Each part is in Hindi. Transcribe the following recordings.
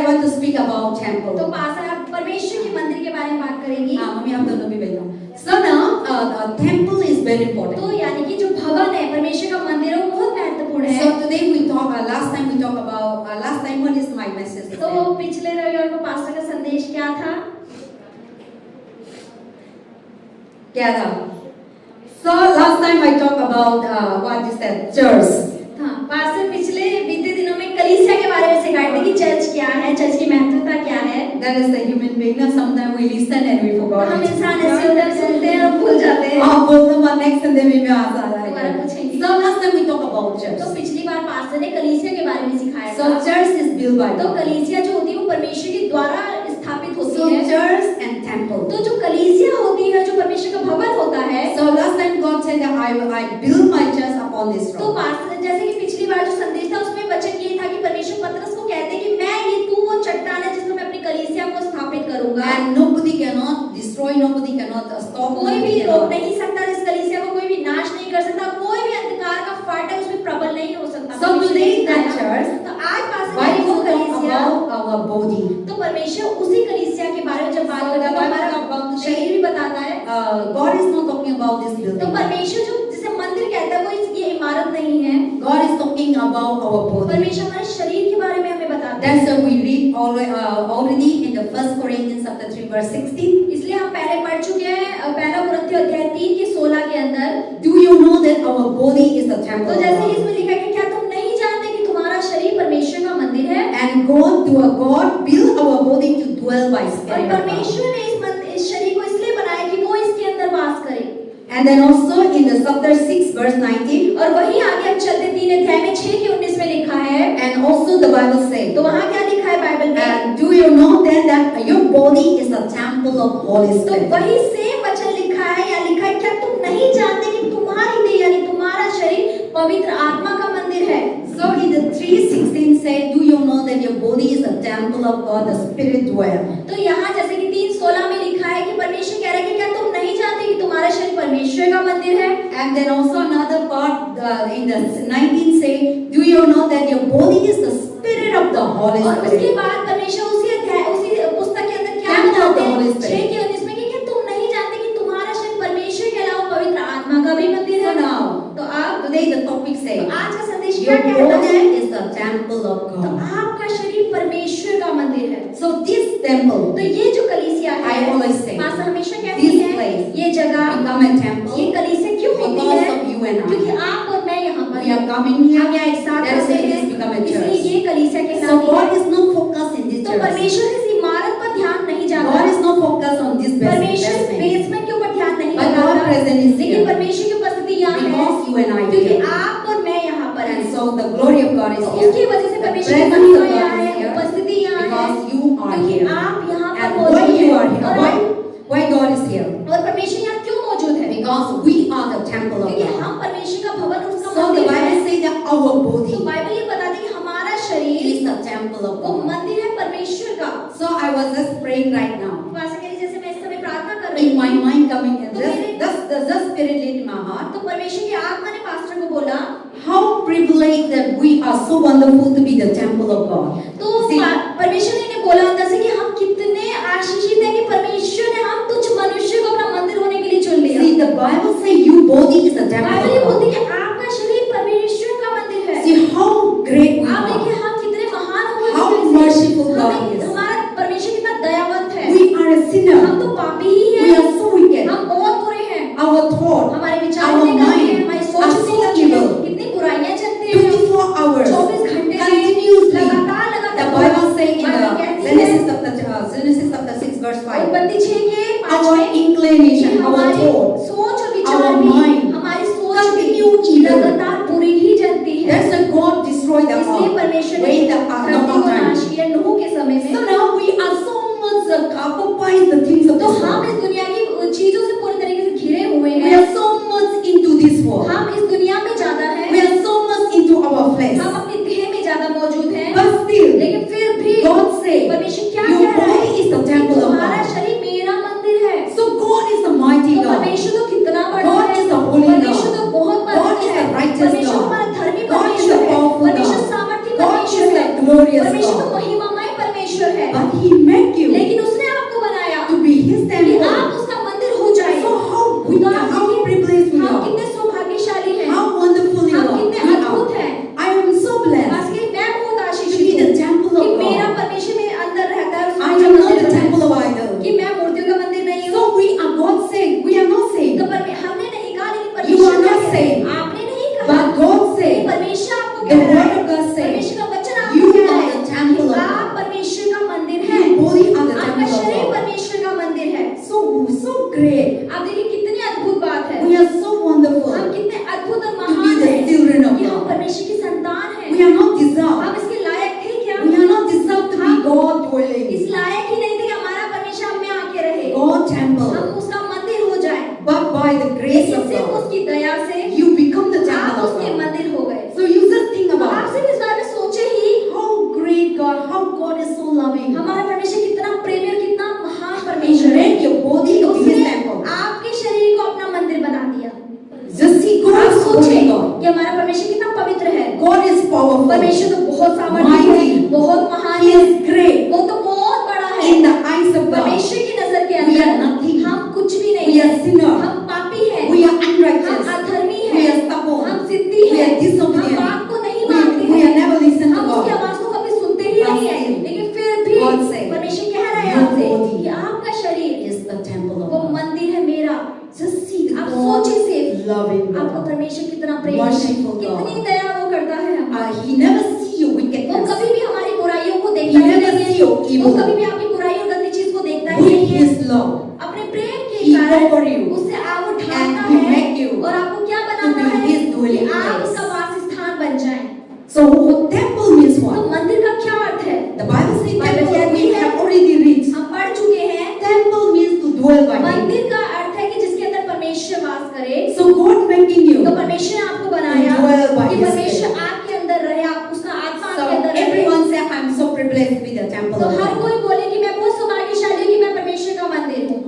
want to speak about temple. तो पास्टर आप परमेश्वर के मंदिर के बारे में बात करेंगी। मम्मी आप दोनों भी बैठो। So now temple is very important. तो यानी कि जो भवन है परमेश्वर का मंदिर है वो बहुत महत्वपूर्ण है। So today we talk. Last time we talk about. Last time what is my message? तो पिछले रविवार को पास्टर का संदेश क्या था? क्या था? So last time I talk about what is that? Church. हाँ, पास्टर पिछले बीते दिनों में कलीसिया के बारे में सिखाए थे कि चर्च क्या है, चर्च की महत्वता क्या है। That is the human being. Now sometimes we listen and we forgot. हम इंसान ऐसे होते हैं सुनते हैं और भूल जाते हैं। हाँ बोलते हैं next Sunday में याद आ रहा है। दोबारा पूछेंगे। So last time we talk about church. तो पिछली बार पास्टर ने कलीसिया के बारे में सिखाया So था। church is built by तो God. कलीसिया जो होती है वो परमेश्वर के द्वारा स्थापित होती So है। church and temple. तो जो कलीसिया होती है जो परमेश्वर का भवन होता है। So last time God said that I build my church upon this तो rock. पास्टर जैसे कि पिछली बार जो संदेश था उसमें वचन ये था कि परमेश्वर पतरस को कहते हैं कि मैं ये तू वो चट्टान है जिसमें मैं अपनी कलीसिया को स्थापित करूंगा। And nobody cannot destroy, nobody cannot stop. कोई भी रोक नहीं सकता इस कलीसिया को, कोई भी नाश नहीं कर सकता, कोई भी अंधकार का फाटक उसमें प्रबल नहीं हो सकता। So today that church. तो आज पास्टर Why ने do वो you talk कलीसिया about our body? तो परमेश्वर उसी कलीसिया के बारे में जब बात करता है हमारा शरीर भी बताता है। God is not talking about this तो building. परमेश्वर जो जिसे मंदिर कहता है वो ये इमारत नहीं है। God is talking about our body. परमेश्वर हमारे शरीर के बारे में हमें बताता है। That's why we read already in the 1 Corinthians chapter 3 verse 16. इसलिए हम पहले पढ़ चुके हैं पहला कुरिन्थियों अध्याय 3 के 16 के अंदर। Do you know that our body is the temple तो of जैसे God? इसमें लिखा है कि क्या तुम नहीं जानते कि तुम्हारा शरीर परमेश्वर का मंदिर है? And God built our body to dwell by और Spirit of God. परमेश्वर ने इस शरीर को इसलिए बनाया कि वो इसके अंदर वास करे। And then also in the chapter 6 verse 19. और वही आगे हम चलते 3 अध्याय में 6 के 19 में लिखा है। And also the Bible says. तो वहाँ क्या लिखा है बाइबल में? And do you know then that your body is the temple of Holy तो Spirit? वही सेम वचन लिखा है या लिखा है क्या तुम नहीं जानते कि तुम्हारी देह यानी तुम्हारा शरीर पवित्र आत्मा का मंदिर है? So in the 3:16 say, do you know that your body is the temple of God, the Spirit dwell? तो यहाँ जैसे कि 3:16 में लिखा है कि परमेश्वर कह रहा है कि क्या तुम नहीं जानते कि तुम्हारा शरीर परमेश्वर का मंदिर है? And then also another part in the 19 say, do you know that your body is the Spirit of the Holy और उसके Spirit? बाद परमेश्वर उसी अध्याय उसी पुस्तक के अंदर क्या Temple of बताते the Holy हैं? Spirit. 6 के 19 में कि क्या तुम नहीं जानते कि तुम्हारा शरीर परमेश्वर के अलावा पवित्र आत्मा का भी मंदिर So है? now, तो आप today the topic तो say, आज का संदेश क्या your कहता है? body is the temple of तो God. आपका शरीर परमेश्वर का मंदिर है। So this temple तो ये जो कलीसिया है, I always say, पास्टर हमेशा कहती this है, place ये जगह, become a temple ये कलीसिया क्यों होती because है? of you and I. क्योंकि आप और मैं यहाँ पर We are coming हम here. यहाँ एक साथ That is रहते why हैं, this become a इसलिए church. ये कलीसिया के So नाम God है। is not focused in this तो church. परमेश्वर इस इमारत पर ध्यान नहीं जाता। God is not focused on this परमेश्वर इस basement. बेसमेंट के ऊपर ध्यान नहीं But God लगाता। present is लेकिन here. परमेश्वर की उपस्थिति यहाँ है, Because you and I क्योंकि here. आप और मैं यहाँ पर And हैं। so the glory of God is तो here. उसकी वजह से The परमेश्वर की presence of महिमा यहाँ God is है, here. उपस्थिति यहाँ है, Because you are क्योंकि here. आप यहाँ पर And मौजूद why you are हैं। here? Why God is here? और परमेश्वर यहाँ क्यों मौजूद है? Because we are the temple of क्योंकि God. हम परमेश्वर का भवन उसका So the मंदिर है। Bible says that our तो body बाइबल ये बताती है कि हमारा शरीर is the temple of वो God. मंदिर है परमेश्वर का। So I was just praying right now. Pastor कह रही जैसे मैं इस समय प्रार्थना कर रही In my थी, mind coming in, just spirit lit in my heart. तो परमेश्वर की आत्मा ने पास्टर को बोला, How privileged that we are so wonderful to be the temple of God. तो See, परमेश्वर ने बोला अंदर से कि हम कितने आशीषित हैं कि परमेश्वर ने हम तुच्छ मनुष्य को अपना मंदिर होने के लिए चुन लिया। see, the Bible says your body is the temple Bible ये of बोलती God. है कि आपका शरीर परमेश्वर का मंदिर है। See how great we आप are. देखिए हम कितने महान हो How चुके हैं। merciful God is. हमारा परमेश्वर कितना दयावंत है। We are a sinner. हम तो पापी ही We हैं। are so wicked. हम बहुत बुरे हैं। Our thought, हमारे विचार our इतने गंदे हैं, mind हमारी are सोच so इतनी गंदी है, evil. कितनी बुराइयां चलती हैं। 24 hours, 24 घंटे में continuously. लगातार The Bible says in Bible the कहती है, Genesis chapter 6 verse 5. उत्पत्ति 6 के 5 Our में inclination, our हमारी thought, सोच और विचार our भी, mind हमारी सोच continue भी evil. लगातार बुरी ही चलती है। That's why God destroyed the इसलिए earth. परमेश्वर ने Wait the धरती को time. नाश किया नूह के समय So में। now we are so much occupied the things of तो this हम world. इस दुनिया की चीजों से पूरी तरीके से घिरे हुए We हैं। are so much into this world. हम इस दुनिया में ज्यादा हैं, We are so much into our flesh. हम अपनी देह में ज्यादा मौजूद हैं। But still, लेकिन फिर भी God said, परमेश्वर क्या your कह रहा है? body is the temple of तुम्हारा God. शरीर मेरा मंदिर है। So God is the mighty तो God. परमेश्वर तो कितना बड़ा God है। is the holy परमेश्वर God. तो बहुत बड़ा God is है। the righteous परमेश्वर God. हमारा धर्मी God is परमेश्वर the है। powerful परमेश्वर God. सामर्थी God is परमेश्वर the है। glorious परमेश्वर तो God. महिमामय परमेश्वर परमेश्वर है, but He made you लेकिन उसने आपको बनाया to be His कि temple. आप उसका मंदिर हो जाए। So how privileged we हम are. कितने सौभाग्यशाली हैं, How wonderful you हम are. कितने We अद्भुत are. हैं। I am so blessed वास्तव में मैं बहुत to आशीषित be the हूँ temple कि of मेरा God. परमेश्वर मेरे अंदर रहता है, उसका I मुझे am not मंदिर the बनाया। temple of idol. कि मैं मूर्तियों का मंदिर नहीं हूँ। So we are God's saint. We are not saint. तो हमने नहीं कहा, लेकिन You are परमेश्वर not क्या saint. कहता है? आपने नहीं कहा, But God लेकिन said, परमेश्वर आपको the कह रहा word है, of God says, परमेश्वर का वचन you आपको कह रहा are है the temple कि of आप God. परमेश्वर का मंदिर है, Your body are the आपका temple of शरीर God. परमेश्वर का मंदिर है। So great. आप देखिए कितनी अद्भुत बात है, We are so wonderful हम कितने अद्भुत और to be महान the हैं children of कि हम God. परमेश्वर की संतान We हैं। are not deserved. हम इसके लायक थे क्या? We are not deserved to be God dwelling. इस लायक ही नहीं थे कि हमारा परमेश्वर हम में आके रहे, God temple. हम उसका मंदिर हो जाए। But by the grace of सिर्फ God, उसकी दया से you become the आप temple of उसके God. मंदिर हो गए। So you just think तो about आप सिर्फ इस बारे में सोचे ही, how great God, how God is so loving. हमारा परमेश्वर कितना प्रेमी और कितना महान He परमेश्वर है। made your body to be His उसने temple. आपके शरीर को अपना मंदिर बना दिया। Just see, God आप is सोचे holy God. कि हमारा परमेश्वर कितना पवित्र है। God is powerful. परमेश्वर तो बहुत सामर्थ्य Mighty. है, बहुत महान He है, is great. वो तो बहुत बड़ा है। In the eyes of God, परमेश्वर की नजर के we are अंदर nothing. हम कुछ भी नहीं We are हैं। sinner. हम पापी हैं, We are हम unrighteous. अधर्मी We हैं, are stubborn. हम जिद्दी We हैं, are disobedient. हम बात को नहीं मानते We हैं, are never listen to हम उसकी God. आवाज को कभी सुनते ही नहीं हैं। still, लेकिन फिर भी God said, परमेश्वर कह रहा है your आपसे body कि आपका शरीर is the temple of वो God. मंदिर है मेरा। Just see the आप God सोचिए सिर्फ loving आपको God. परमेश्वर कितना प्रेम है, Merciful God. कितनी दया वो करता है हमको। He never see your वो wickedness. कभी भी हमारी बुराइयों को He देखता ही never नहीं see है, your वो evil. कभी भी आपकी बुराई और गंदी चीज को देखता ही With नहीं है। His love, अपने प्रेम के He कारण cover you. उससे आप वो ढांकता And He है make you और आपको क्या to बनाता be है His कि dwelling आप place. उसका वास स्थान बन जाएं। So temple means तो what? मंदिर का क्या अर्थ है? The Bible says Bible temple कहती we है, have already reached. हम पढ़ चुके हैं, Temple means to dwell by Him. मंदिर का अर्थ है कि जिसके अंदर परमेश्वर वास करे। So God making you. तो परमेश्वर ने आपको बनाया To dwell by कि His परमेश्वर Spirit. आपके अंदर रहे, आप उसका आत्मा So आपके अंदर रहे। everyone say I'm so privileged to be the temple तो of हर God. कोई बोले कि मैं बहुत सौभाग्यशाली हूँ कि मैं परमेश्वर का मंदिर हूँ।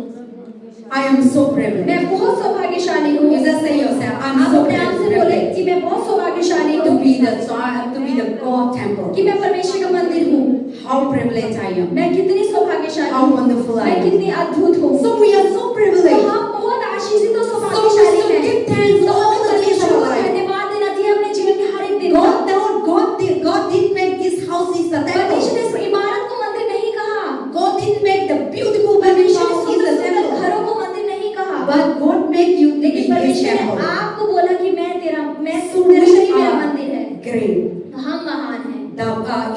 I am so privileged. मैं बहुत सौभाग्यशाली हूँ। You just say yourself, I'm आप so अपने आप से बोले privileged कि मैं बहुत सौभाग्यशाली to हूँ be the God temple. कि मैं परमेश्वर का मंदिर हूँ। How privileged I am. मैं कितनी सौभाग्यशाली How हूँ, wonderful I मैं am. कितनी अद्भुत हूँ। So we are so तो privileged. हम बहुत आशीषित और So सौभाग्यशाली हैं। give thanks तो all हमें the days परमेश्वर of को our life. धन्यवाद देना चाहिए अपने जीवन के हर एक दिन का। God didn't make this house is the परमेश्वर ने temple. इस इमारत को मंदिर नहीं कहा, God didn't make the beautiful building परमेश्वर ने house is सुंदर the सुंदर temple. घरों को मंदिर नहीं कहा, But God made you to be लेकिन His परमेश्वर ने temple. आपको बोला कि मैं तेरा So तेरा we शरीर मेरा are मंदिर है। great. तो हम महान हैं।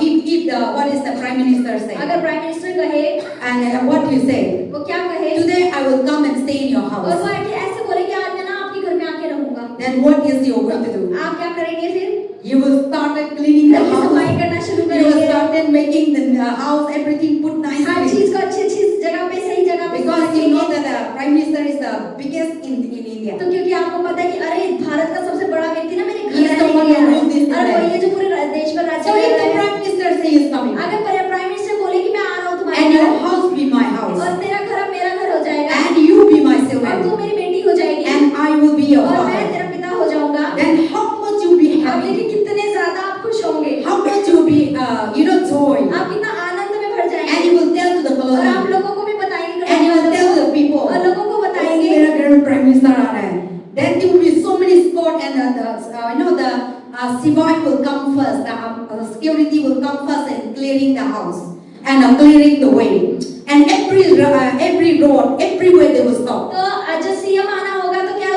If the what is the prime minister say? अगर प्राइम मिनिस्टर कहे, And what you say? वो क्या कहे? Today I will come and stay in your और वो house. आके ऐसे बोले कि आज मैं ना आपके घर में आके रहूंगा। Then what is you going to do? आप क्या करेंगे फिर? You will start cleaning the घर की सफाई house. करना शुरू You will करेंगे। start making the house everything put her nicely. चीज को अच्छी जगह पे, सही जगह पे Because you know that the prime minister is the biggest in India. तो क्योंकि आपको पता है कि अरे भारत का सबसे बड़ा व्यक्ति ना मेरे He is घर the रहने one के लिए who rules this आया है। और land. वही है जो पूरे देश पर राज्य So if कर the रहा है। prime minister say he is coming, अगर प्राइम मिनिस्टर बोले कि मैं आ रहा हूँ तुम्हारे and your घर, house be my house, और तेरा घर अब मेरा घर हो जाएगा, and you be my और servant, तू मेरी बेटी हो जाएगी, and I will be your और मैं father, तेरा पिता हो जाऊंगा, then how much you be आप happy, देखिए कितने ज्यादा आप खुश होंगे, how much you be joy, आप कितना आनंद में भर and जाएंगे, you will tell to the और आप colony, लोगों को भी बताएंगे, and you will tell the people, और लोगों को oh, बताएंगे। मेरा घर में prime minister आ रहा है. Then there will be so many escort and the civil will come first, the security will come first and clearing the house and clearing the way. And every road, everywhere they will stop. तो जो सीएम आना होगा तो क्या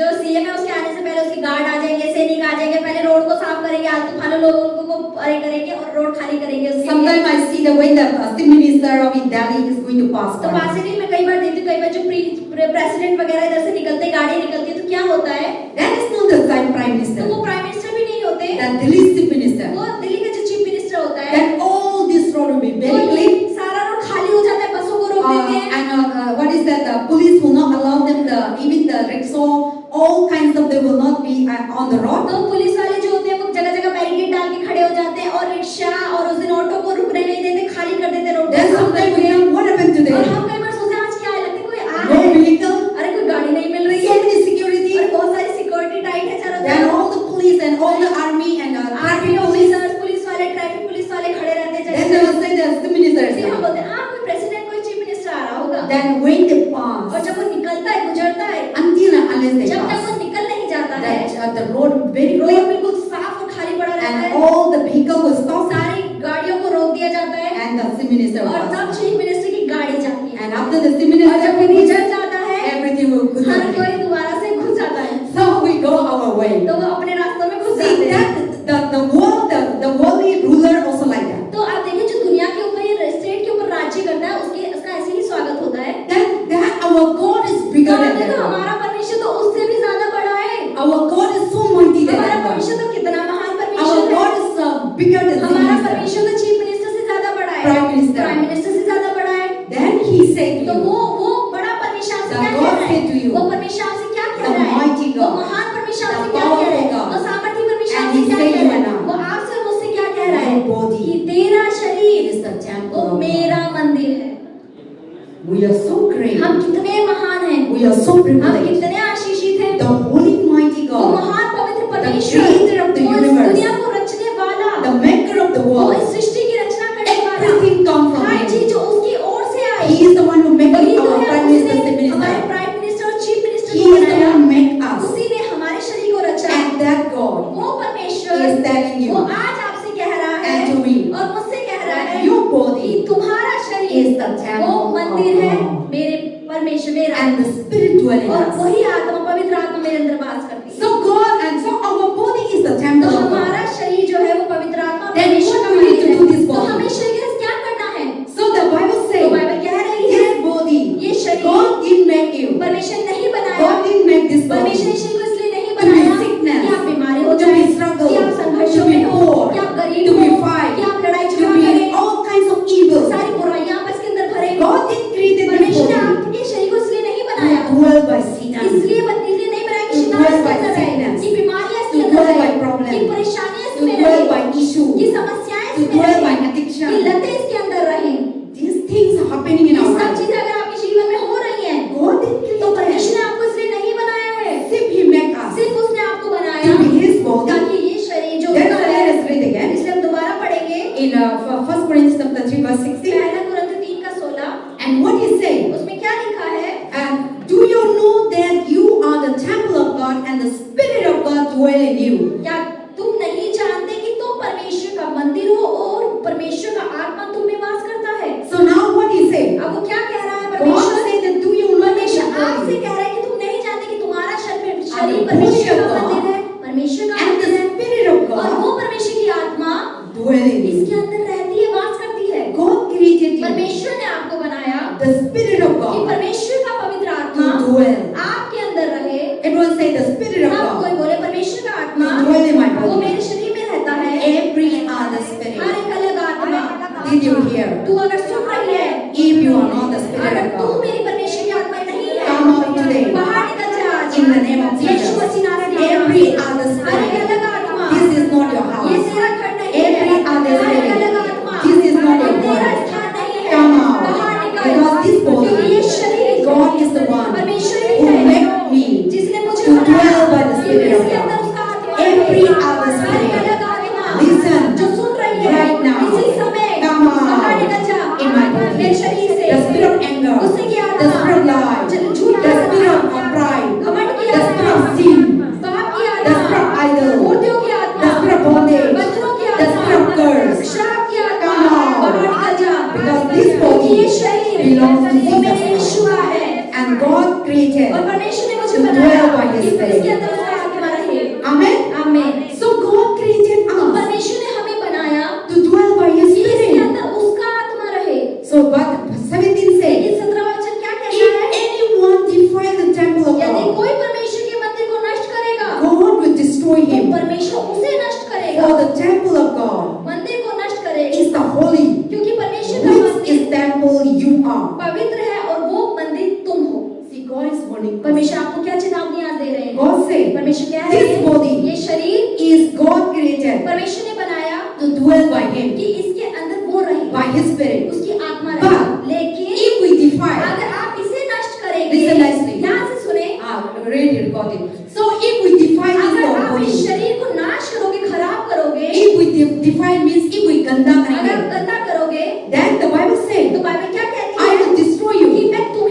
जो सीएम है उसके आने से पहले उसके गार्ड आ जाएंगे, सैनिक आ जाएंगे, पहले रोड को साफ करेंगे, आलतू फालतू लोगों को अरे करेंगे और रोड खाली करेंगे उसके लिए। Sometimes I see the way the chief minister of Delhi is going to pass तो by. पासिंग में कई बार देखती हूँ, कई बार जो प्रेसिडेंट वगैरह इधर से निकलते हैं, गाड़ी निकलती है, तो क्या होता है? That is not the prime minister. तो वो प्राइम मिनिस्टर भी नहीं होते, The Delhi chief minister. वो दिल्ली का जो चीफ मिनिस्टर होता है, That all this road will be तो very clean. सारा रोड खाली हो जाता है, बसों को रोक देते हैं, And what is that? The police will not allow them. Even the rickshaw, all kinds of they will not be on the road. तो पुलिस वाले जो होते हैं वो जगह जगह बैरिकेड डाल के खड़े हो जाते हैं, और रिक्शा और उस दिन ऑटो को रुकने नहीं देते, खाली कर देते road. Then sometimes we have what happened और today? हम कई बार सोचते हैं आज क्या है, लगता है कोई आ No रहा है, vehicle, अरे कोई गाड़ी नहीं मिल रही so है, many security. और बहुत सारी सिक्योरिटी टाइट है चारों Then तरफ, all the police and all the army and army traffic police officers, police वाले, ट्रैफिक पुलिस वाले खड़े रहते हैं then when they और pass, जब वो निकलता है, गुजरता है, until and unless they जब तक pass, वो निकल नहीं जाता है, that the road very road clear बिल्कुल साफ और खाली पड़ा रहता and है, all the vehicle will stop सारी गाड़ियों को रोक दिया जाता है and the chief minister will और तब pass. चीफ मिनिस्टर की गाड़ी जाती है And after the chief और minister जब वो गुजर जाता है, everything will go her down. कोई दोबारा से घुस जाता है, So we go our way. तो वो अपने रास्तों में घुस See जाते हैं। that the worldly ruler also like that. तो आप देखिए जो दुनिया के ऊपर ये स्टेट के ऊपर राज्य करता है, उसका ऐसे ही स्वागत होता है। That our God is bigger than तो that. हमारा परमेश्वर तो उससे भी ज्यादा बड़ा है। Our God is so mighty than हमारा that. परमेश्वर तो कितना महान Our परमेश्वर है। God is bigger than chief हमारा minister. परमेश्वर तो चीफ मिनिस्टर से ज्यादा बड़ा है, Prime minister. प्राइम मिनिस्टर से ज्यादा बड़ा है। Then he said तो to you, वो बड़ा परमेश्वर आपसे The क्या God कह रहा said to है? you, वो परमेश्वर आपसे क्या कह the रहा है? mighty वो God, महान परमेश्वर the आपसे क्या कह रहा है? powerful God, वो सामर्थी परमेश्वर and आपसे he क्या said कह you रहा है? and I, वो आपसे और मुझसे क्या कह रहा है? your body कि तेरा शरीर is the temple वो of God. मेरा मंदिर है। We are so great. हम कितने महान हैं, We are so हम privileged. कितने आशीषित हैं। The holy mighty वो God, महान पवित्र the परमेश्वर, creator of the वो इस universe, दुनिया को रचने वाला, the maker of the वो world, इस सृष्टि की रचना करने वाला, everything comes from her him. चीज जो उसकी ओर से आई, He is the one who makes वही तो our है। prime minister, chief उसने हमारे minister. प्राइम मिनिस्टर और चीफ मिनिस्टर He को is the बनाया, one who makes us. उसी ने हमारे शरीर को रचा। And that God वो परमेश्वर is telling you वो आज आपसे कह रहा है and to me और मुझसे कह रहा that है your कि body तुम्हारा is शरीर the वो temple मंदिर of है, God. मेरे परमेश्वर मेरा, And the spirit dwelling in और us. वही आत्मा, पवित्र आत्मा मेरे अंदर वास करती है। So God and so our body is the तो temple of God. हमारा शरीर जो है वो पवित्र आत्मा Then परमेश्वर what का do we need मंदिर to do है। this तो body? हमें शरीर का क्या करना है? So the Bible तो says बाइबल कह रही है this body ये शरीर God didn't make you. परमेश्वर नहीं बनाया, God didn't make this परमेश्वर body ने शरीर को इसलिए नहीं to be बनाया sickness, कि आप बीमारी हो to जाए, be struggle, कि आप संघर्षों to be में हो, poor, कि आप to गरीब be हो, fight, कि आप लड़ाई to झगड़ा be करें, all kinds of evil. सारी बुराइयां आपस के अंदर भरे। God didn't create this परमेश्वर ने body आपके शरीर को इसलिए नहीं to बनाया, dwell by sinners, इसलिए नहीं बनाया कि To शैतान dwell इसके by अंदर रहे, sickness, कि बीमारियां इसके to अंदर dwell by रहे, problems, कि परेशानियां to इसमें dwell रहे, by issue, कि समस्याएं to इसमें dwell by रहे, addiction. कि लतें इसके अंदर रहें। These things are happening in ये our सब life. चीजें अगर आपके जीवन में हो रही हैं, God didn't create तो us. परमेश्वर ने आपको इसलिए नहीं बनाया है, If He made us सिर्फ उसने आपको to बनाया be His body, ताकि ये शरीर जो then उसका let है, us read again इसलिए हम दोबारा पढ़ेंगे in 1 Corinthians chapter 3 verse 16. पहला कुरिन्थ 3 का 16, And what He said, उसमें क्या लिखा है? do you know that you are the temple of God and the Spirit of God dwell in you? क्या तुम नहीं जानते कि तुम परमेश्वर का मंदिर हो और परमेश्वर का आत्मा तुम में वास करता है? So now what He said, अब वो क्या कह रहा है God परमेश्वर? said that do you know that परमेश्वर your आपसे body कह रहा है कि तुम नहीं जानते कि तुम्हारा शरीर the परमेश्वर body का of मंदिर है, परमेश्वर का and the मंदिर है, Spirit of और God वो परमेश्वर की आत्मा dwell in you? इसके अंदर रहती है, वास करती है। God created you, परमेश्वर ने आपको बनाया the Spirit of कि God परमेश्वर का पवित्र to आत्मा dwell. आपके अंदर रहे। Everyone say the Spirit of आप कोई God बोले परमेश्वर का आत्मा to dwell in my वो body. मेरे शरीर में रहता है। Every other हर spirit. एक अलग आत्मा। Did you hear? तू अगर सुन रही है, If you are not the Spirit अगर of तू God, मेरी परमेश्वर की आत्मा नहीं है, come out today बाहर निकल जा आज। in the name of Yeshu Jesus. मसीह नाम से Every other हर एक spirit. अलग आत्मा। This is not your ये house. तेरा घर नहीं है। Every other हर एक spirit. अलग आत्मा। This is not your तेरा home. स्थान नहीं है। Come out. बाहर निकल। Because this body, क्योंकि ये शरीर God is the one परमेश्वर ही who है made me जिसने मुझे to बनाया। dwell by the Spirit of इसके अंदर God. उसका आत्मा Every है। other हर spirit. एक अलग आत्मा Listen जो सुन रही है right now. इसी समय Come out बाहर निकल जा in my body. मेरे शरीर से। The spirit of anger, गुस्से की आत्मा, the spirit of lie, झूठ the की spirit of आत्मा, pride, घमंड की the आत्मा, spirit of sin, पाप की the आत्मा, spirit of idol, मूर्तियों की आत्मा, the spirit of bondage, बंधनों की the आत्मा, spirit of curse. श्राप की आत्मा, Come out. बाहर निकल जा। Because this body ये शरीर belongs to वो मेरे Jesus यीशु है and God created. और परमेश्वर ने मुझे to बनाया dwell by His कि Spirit. इसके अंदर उसका आत्मा रहे। Amen. आमीन। So God created तो us परमेश्वर ने हमें बनाया to dwell by His कि इसके Spirit. अंदर उसका आत्मा रहे। So but 17 says, लेकिन 17वां वचन क्या कहता if है? anyone defile the temple of यदि God, कोई परमेश्वर के मंदिर को नष्ट करेगा God will destroy तो him. परमेश्वर उसे नष्ट करेगा। For the temple of God मंदिर को नष्ट करेगा is the holy, क्योंकि परमेश्वर का which मंदिर is temple you are. पवित्र है और वो मंदिर तुम हो। See, God is warning us. परमेश्वर आपको क्या चेतावनी आज दे रहे हैं? God said, परमेश्वर कह रहे this हैं body ये शरीर is God created परमेश्वर ने बनाया to dwell by Him, कि इसके अंदर वो रहे, by His Spirit. उसकी आत्मा But रहे। लेकिन if we defile, अगर आप इसे नष्ट करेंगे, Listen nicely. ध्यान से सुने, already recorded. So if we defile अगर this आप इस body, शरीर को नाश करोगे, खराब करोगे, if we defile means if we ganda अगर करेंगे, गंदा करोगे, then the Bible says, तो बाइबल क्या कहती I है? will destroy कि you. मैं तुम्हें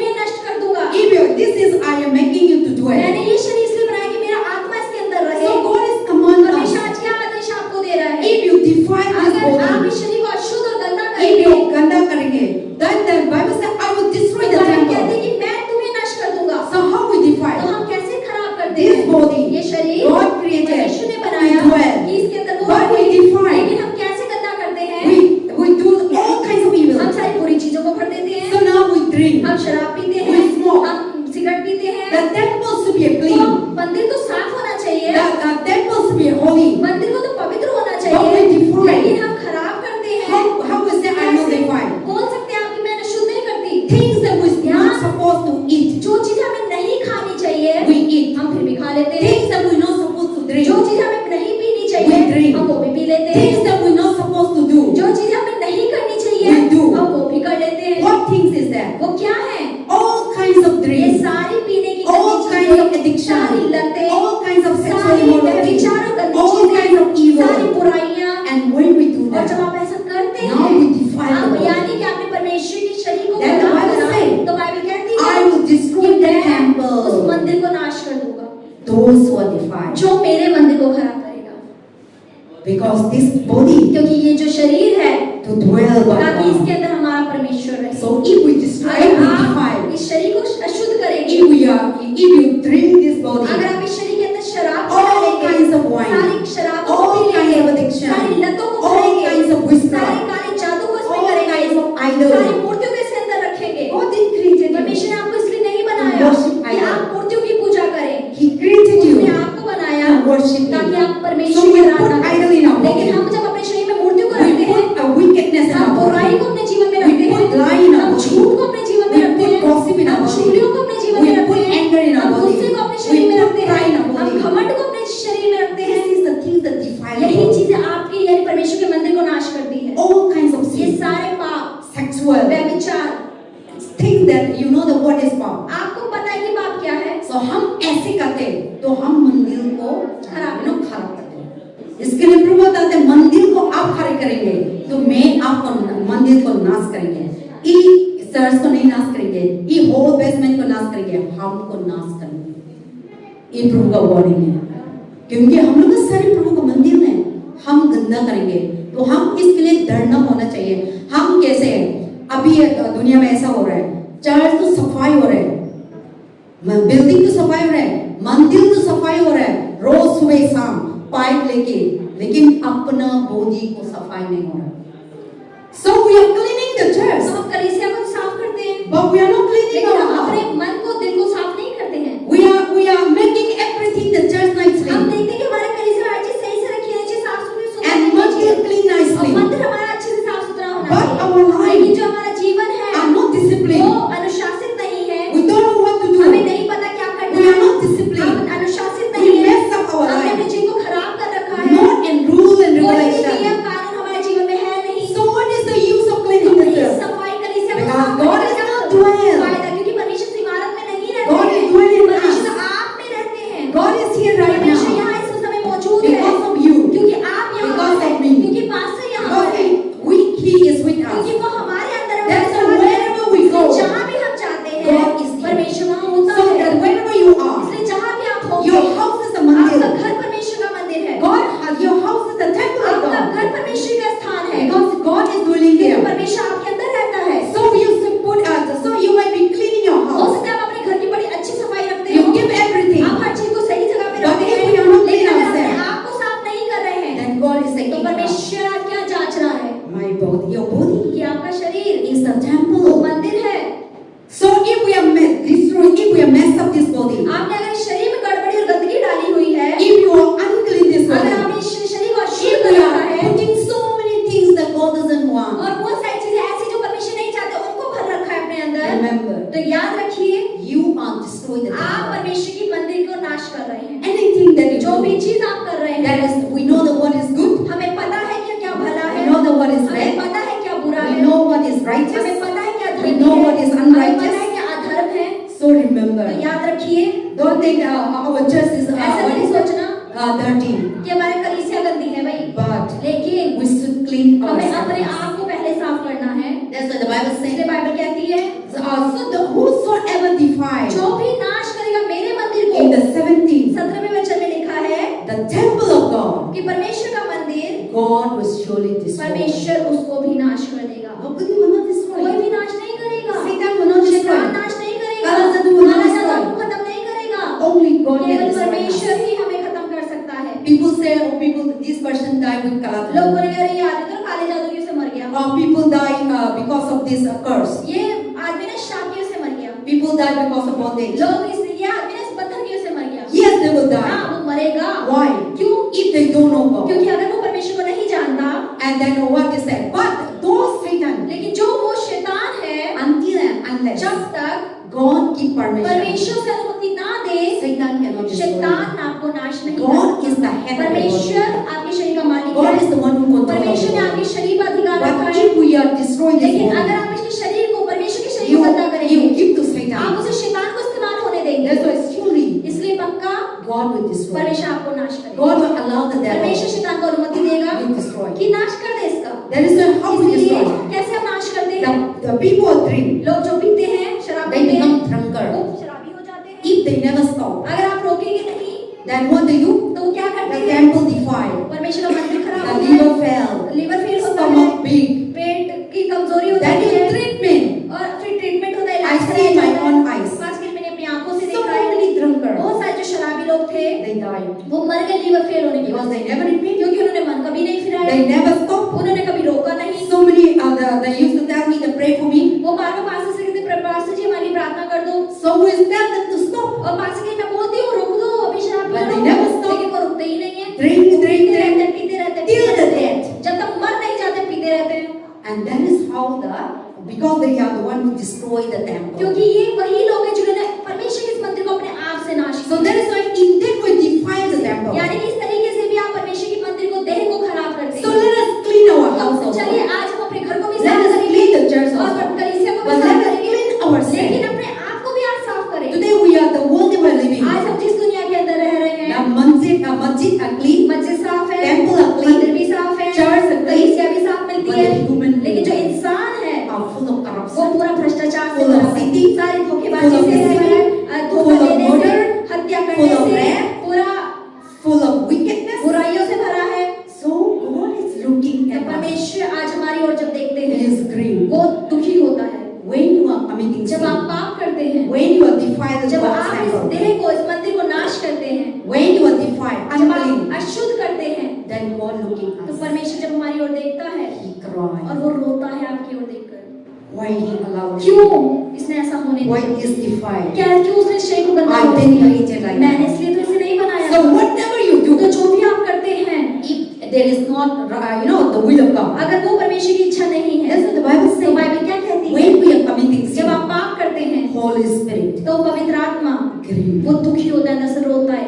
drink, हम शराब पीते we हैं, smoke. हम सिगरेट पीते हैं, The temple should be तो clean. मंदिर तो साफ होना चाहिए, The temple should be holy. मंदिर को तो पवित्र होना But चाहिए, we defile. लेकिन हम खराब करते हैं। How we say I'm not कैसे defiled? बोल सकते हैं आप कि मैं अशुद्ध नहीं करती? Things that we're not supposed to eat, जो चीज हमें नहीं खानी चाहिए, we eat. हम फिर भी खा लेते हैं। Things that we're not supposed to drink, जो चीज हमें नहीं पीनी we चाहिए, drink. हम वो भी पी लेते हैं। Things that we're not supposed to do, जो चीज हमें नहीं करनी चाहिए, We do. हम वो भी कर लेते हैं। what things is that? वो क्या है? All kinds of ये drinks, सारी पीने की all गंदी kinds of चीजें, addiction, सारी लतें, all kinds of sexual सारी immorality, व्यभिचार और गंदी all kinds of चीजें, सारी evil. बुराइयां। And when we do और जब that, आप ऐसा करते now हैं, we defile आप the body. यानी कि आपने परमेश्वर के शरीर को Then the खराब Bible करा, say, तो बाइबल कहती I है will destroy कि the मैं उस temple. मंदिर को नाश कर दूंगा, Those who are defiled. जो मेरे मंदिर को खराब करेगा। Because this body क्योंकि ये जो शरीर है, to dwell by ताकि इसके God. अंदर हमारा परमेश्वर रहे। So if we destroy, if we अगर आप defile, इस शरीर को अशुद्ध करेंगे, if you drink this body, अगर आप इस शरीर के अंदर शराब all डालेंगे, kinds of wine, सारी शराबों को all पी kinds लेंगे, of addiction, सारी लतों को all करेंगे, kinds of witchcraft, सारे काले जादू को इसमें all करेंगे, kinds of idols. सारी मूर्तियों को इसके अंदर रखेंगे। God didn't create you. परमेश्वर ने आपको इसलिए नहीं To बनाया worship कि idol. आप मूर्तियों की पूजा करें, He created उसने you आपको बनाया to worship Him. ताकि आप So परमेश्वर we की put आराधना idol करें। in our लेकिन body. हम जब अपने शरीर में मूर्तियों को We रखते हैं, put a wickedness in हम our बुराई body. को अपने जीवन में We रखते put हैं, lie in our हम body. झूठ को अपने जीवन में We रखते put हैं, gossip in our हम body. चुगलियों को अपने जीवन We में रखते put हैं, anger in our हम body. गुस्से को अपने We शरीर में put रखते हैं, pride in our हम body. घमंड को अपने शरीर में रखते This हैं। is the things that defile यही God. चीजें आपकी यानी परमेश्वर के मंदिर को नाश करती है। All kinds of ये sins, सारे पाप, sexual, व्यभिचार, things that you know the what is पाप. आपको पता है कि पाप क्या है? So हम ऐसे करते तो हम मंदिर को खराब करते हैं। इसके लिए प्रभु बताते हैं मंदिर को आप खड़े करेंगे तो मैं आपको मंदिर को नाश करेंगे। ये चर्च को नहीं नाश करेंगे, ये होल बेसमेंट को नाश करेंगे, हमको नाश करेंगे। ये प्रभु का वार्निंग है, क्योंकि हम लोग सारे प्रभु का मंदिर में हम गंदा करेंगे तो हम इसके लिए डरना होना चाहिए। हम कैसे हैं अभी दुनिया में ऐसा हो रहा है, चर्च तो सफाई हो रहा है, बिल्डिंग तो सफाई हो रहा है, मंदिर तो सफाई हो रहा है, रोज सुबह शाम पाइप लेके, लेकिन अपना बॉडी को सफाई नहीं हो रहा। So we are cleaning the church, तो हम कलीसिया को साफ करते हैं, but we are not cleaning लेकिन our हम अपने heart. मन को, दिल को साफ नहीं करते हैं। We are making everything the church nicely, हम देखते हैं कि हमारे कलीसिया में हर चीज सही से रखी है, हर चीज साफ सुथरी सुंदर and होनी मंदिर चाहिए। clean और nicely, मंदिर हमारा अच्छे से साफ सुथरा होना but चाहिए। our life लेकिन जो हमारा जीवन है, are not वो disciplined. अनुशासित नहीं है। We don't know what to हमें do. नहीं पता क्या करना We है। are not disciplined. हम अनुशासित We नहीं है। mess up our हमने अपने life. जीवन को खराब कर रखा है। Not in rule and कोई भी regulation. नियम कानून हमारे जीवन में है नहीं। So what is the use of cleaning the इस church? सफाई कलीसिया को Because साफ God करने is का not क्या dwell. फायदा? क्योंकि परमेश्वर इस इमारत में नहीं रहते God हैं। is dwelling in us. परमेश्वर आप में रहते हैं। God is here right परमेश्वर now यहाँ इस समय मौजूद है। because of you. क्योंकि आप यहाँ Because पर of हैं। me. क्योंकि पास्टर यहाँ पर है। Because He is with us. क्योंकि वो हमारे अंदर है। That's वो why हमारे अंदर wherever we है। go, जहाँ भी हम जाते हैं, God is here. परमेश्वर वहाँ होता So है। that wherever you are, इसलिए जहाँ भी आप होंगे, your house is a आपका mandir. घर परमेश्वर का मंदिर है। Your house is the temple of आपका God. घर परमेश्वर का स्थान है। Because God is dwelling क्योंकि here. परमेश्वर आपके अंदर रहता है। So you might be cleaning your हो house. सकता है आप अपने घर की बड़ी अच्छी सफाई रखते You हो। give everything. आप हर चीज को सही जगह पे But रखते if हैं। we are not लेकिन clean अगर अपने ourselves, आप को साफ नहीं कर रहे हैं, then God is तो saying, परमेश्वर आज क्या जांच रहा है? my body, your body कि आपका शरीर is the वो temple. मंदिर है। So if we have messed up this body, आपने अगर इस शरीर में गड़बड़ी और गंदगी डाली हुई है, if you are unclean this अगर body, आपने इस शरीर को अशुद्ध if कर we रखा are है putting so many things that God doesn't want, और बहुत सारी चीजें ऐसी जो परमेश्वर नहीं चाहते उनको भर रखा है अपने अंदर, remember, तो याद रखिए you are destroying the आप temple. परमेश्वर की मंदिर को नाश कर रहे हैं। Anything that you जो भी do, चीज आप कर रहे that हैं, is, we know that what is good, हमें पता है कि क्या भला we है, know that what is हमें right, पता है क्या बुरा we है, know what is हमें righteous, पता है क्या we धर्म know है, what is हमें पता है unrighteous. क्या अधर्म है। So remember, तो याद रखिए, don't think our church is ऐसा नहीं सोचना dirty, कि हमारे कलीसिया गंदी है भाई, but लेकिन we should clean हमें अपने ourselves. आप को पहले साफ करना है। That's what the Bible इसलिए says. बाइबल कहती है, So whosoever defies, जो भी नाश करेगा मेरे मंदिर को, in the 17th, 17वें वचन में लिखा है the temple of God, कि परमेश्वर का मंदिर, God will surely destroy. परमेश्वर उसको भी नाश कर देगा। Nobody will not destroy. कोई भी नाश नहीं करेगा, Satan will not शैतान destroy. नाश नहीं करेगा, काला जादू will not काला destroy. जादू आपको खत्म नहीं करेगा, Only God can केवल destroy us. परमेश्वर ही हमें खत्म कर सकता है। People say, this person died with लोग Kalata. बोलेंगे अरे ये आदमी तो काले जादू से मर गया, Or people die because of this curse. ये आदमी ने शाप की people die because of bondage. लोग ये आदमी ने इस बंधन की वजह से मर गया। Yes, they will die. हाँ, वो मरेगा। Why? क्यों? If they don't know God. क्योंकि अगर वो परमेश्वर को नहीं जानता, And then what is that? But those Satan, लेकिन जो वो शैतान है, until and unless जब तक God give permission, परमेश्वर से अनुमति ना दे, Satan cannot destroy. शैतान आपको नाश नहीं कर God सकता। is the head of the body. परमेश्वर आपके शरीर का मालिक God है। is the one who controls परमेश्वर ने the आपके body. शरीर पर अधिकार रखा But है। if we are destroying this लेकिन body, अगर आप इसके शरीर को परमेश्वर के शरीर को गंदा you करेंगे, give to आप Satan. उसे शैतान को इस्तेमाल होने देंगे। That's why surely इसलिए पक्का God will destroy. परमेश्वर आपको नाश करेगा। God will allow the परमेश्वर devil शैतान को अनुमति देगा to destroy. कि नाश कर दे इसका। That is why how we इसलिए destroy. कैसे हम नाश करते हैं? The people who drink, लोग जो पीते हैं, शराब they पीते हैं, become drunkard. वो शराबी हो जाते हैं। If they never stop, अगर आप रोकेंगे नहीं, then what they do? तो वो क्या करते The हैं? temple defiled. परमेश्वर का मंदिर खराब The होता liver है, fell. लीवर फेल होता है, Stomach big. पेट की कमजोरी हो Then जाती you है, treatment. और फिर ट्रीटमेंट होता है, I इलाज see कराया my जाता own है। eyes. आजकल मैंने अपनी आंखों से So देखा है, many drunkards, बहुत सारे जो शराबी लोग थे, they died वो मर गए लीवर फेल होने की because वजह they से, never repent. क्योंकि उन्होंने मन कभी नहीं फिराया, They never stop. उन्होंने कभी रोका नहीं। So many they used to tell me to pray for me. वो बार-बार पास्टर से कहते पास्टर जी हमारी प्रार्थना कर दो, So we tell them to stop. और पास्टर कहते मैं बोलती हूँ रोक दो अभी शराब But पीना, they never stop. लेकिन वो रुकते ही नहीं है, Drink, drink, पीते drink. रहते Till पीते the रहते हैं, death. जब तक मर नहीं जाते पीते रहते हैं। And that is how because they are the one who destroy the temple. क्योंकि ये वही लोग हैं जिन्होंने परमेश्वर के इस मंदिर को अपने आप से नाश So किया। that is why in that way defile the temple. यानी कि इस तरीके से भी आप परमेश्वर के मंदिर को देह को खराब करते So हैं। let us clean our house तो also. चलिए आज हम अपने घर को भी Let साफ us करेंगे clean the church और also. कलीसिया को भी But साफ let us करेंगे, clean लेकिन ourselves. अपने आप को भी आज साफ करेंगे। Today we are the world that we are living. आज हम जिस दुनिया के अंदर रह रहे हैं, The masjid are clean. मस्जिद साफ है, Temple are clean. मंदिर भी साफ है, Church are clean. कलीसिया भी साफ मिलती But है, the human लेकिन जो इंसान है are full of वो corruption, पूरा भ्रष्टाचार से full of भरा है, cheating, सारी धोखेबाजी full of से है, deceiving, धोखा full of देने से, murder, हत्या full करने of से, rape, पूरा full of wickedness. बुराइयों से भरा है। So God is looking तो at us. परमेश्वर आज हमारी ओर जब देखते He हैं, is grieved. वो दुखी होता है। When you are committing जब आप sin, पाप करते हैं, when you are defiled जब God's आप इस temple, देह को, इस मंदिर को नाश करते हैं, when you are defiled, जब आप unclean, अशुद्ध करते हैं, then God looking at तो us. परमेश्वर जब हमारी ओर देखता है He cries. और वो रोता है आपकी ओर देखकर। Why He allowed क्यों you? इसने ऐसा होने Why दिया? is defiled? क्या क्यों उसने शरीर को गंदा I होने didn't दिया? create it like मैंने that. इसलिए तो इसे नहीं बनाया। So whatever you तो do, जो भी आप करते हैं, if there is not, the will of God, अगर वो परमेश्वर की इच्छा नहीं है, that's what the Bible तो says. बाइबल क्या कहती है? When we are committing जब sin, आप पाप करते हैं, Holy Spirit, तो पवित्र आत्मा grieve. वो दुखी होता है, अंदर से रोता है।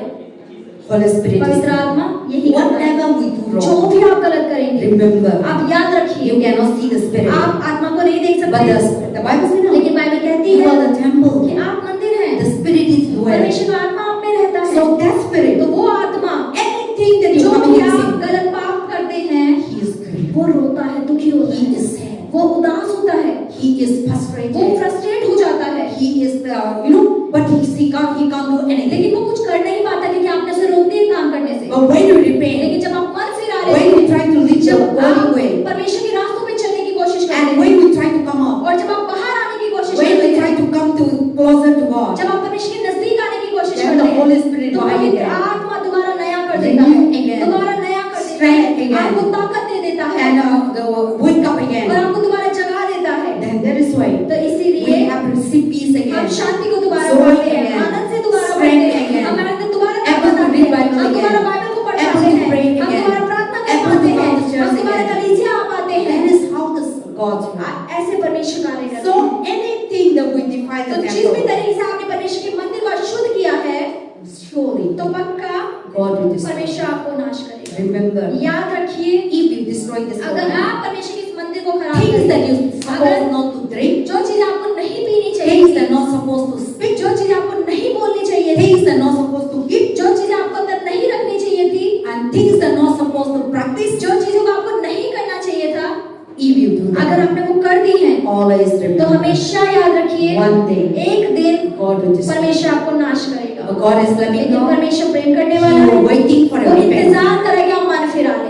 Holy Spirit is पवित्र आत्मा यही करता है। whatever we do जो wrong, भी आप गलत करेंगे, remember, आप याद रखिए, you cannot see the Spirit, आप आत्मा को नहीं देख but सकते, the Bible says no. लेकिन बाइबल कहती You है are the temple. कि आप मंदिर हैं, The Spirit is dwelling. परमेश्वर का आत्मा आप में रहता है। So that Spirit, तो वो आत्मा anything that you जो commit भी in आप sin, गलत पाप करते हैं, He is grieved. वो रोता है, दुखी होता He है, is sad. वो उदास होता है, He is वो frustrated. फ्रस्ट्रेट हो जाता है, He is, but he can't do anything. लेकिन वो कुछ कर नहीं पाता क्योंकि आपने उसे रोक दिया काम करने से। But when you repent, लेकिन जब आप मन फिरा रहे when हैं, you try to live जब your आप holy way, परमेश्वर के रास्तों पे चलने की कोशिश करते and हैं, when you try to come up, और जब आप बाहर आने की कोशिश when करते you हैं, try to come closer to God, जब आप परमेश्वर के नजदीक आने की कोशिश then करते the हैं, Holy Spirit तो will पवित्र again, आत्मा दोबारा नया कर देता renew है, again, दोबारा नया कर देता strength है, again, आपको ताकत दे देता है, and wake up और again. आपको दोबारा जगा देता है। Then that is why तो we इसीलिए have to receive peace हम again, शांति को दोबारा joy पाते हैं, again, आनंद से दोबारा strength पाते हैं, again, हम आनंद दोबारा able पाते to हैं, read Bible हम दोबारा again, बाइबल को पढ़ able पाते to हैं, pray हम again, दोबारा प्रार्थना कर able to पाते come हैं, to church हम दोबारा again. कलीसिया आ पाते हैं। That is how God's work. ऐसे परमेश्वर कार्य करते So हैं। anything that we defile तो the जिस भी temple, तरीके से आपने परमेश्वर के मंदिर को अशुद्ध किया है, surely तो पक्का God will destroy. परमेश्वर आपको नाश करेगा। Remember, याद रखिए, if you destroy this अगर body, आप परमेश्वर के इस मंदिर को खराब things that you करें, supposed अगर not to drink, जो चीज आपको नहीं पीनी चाहिए things थी, that not supposed to speak, जो चीज आपको नहीं बोलनी चाहिए थी, things that not supposed to give, जो चीज आपको अंदर नहीं रखनी चाहिए थी, and things that not supposed to practice, जो चीजों को आपको नहीं करना चाहिए था, if you do अगर that, आपने वो कर दी है, always तो remember, हमेशा याद रखिए, one day एक दिन God will destroy. परमेश्वर आपको नाश करेगा। But God is loving लेकिन God. परमेश्वर प्रेम करने He वाला है, will waiting for वो a repentance. इंतजार करेगा आप मन फिरा ले,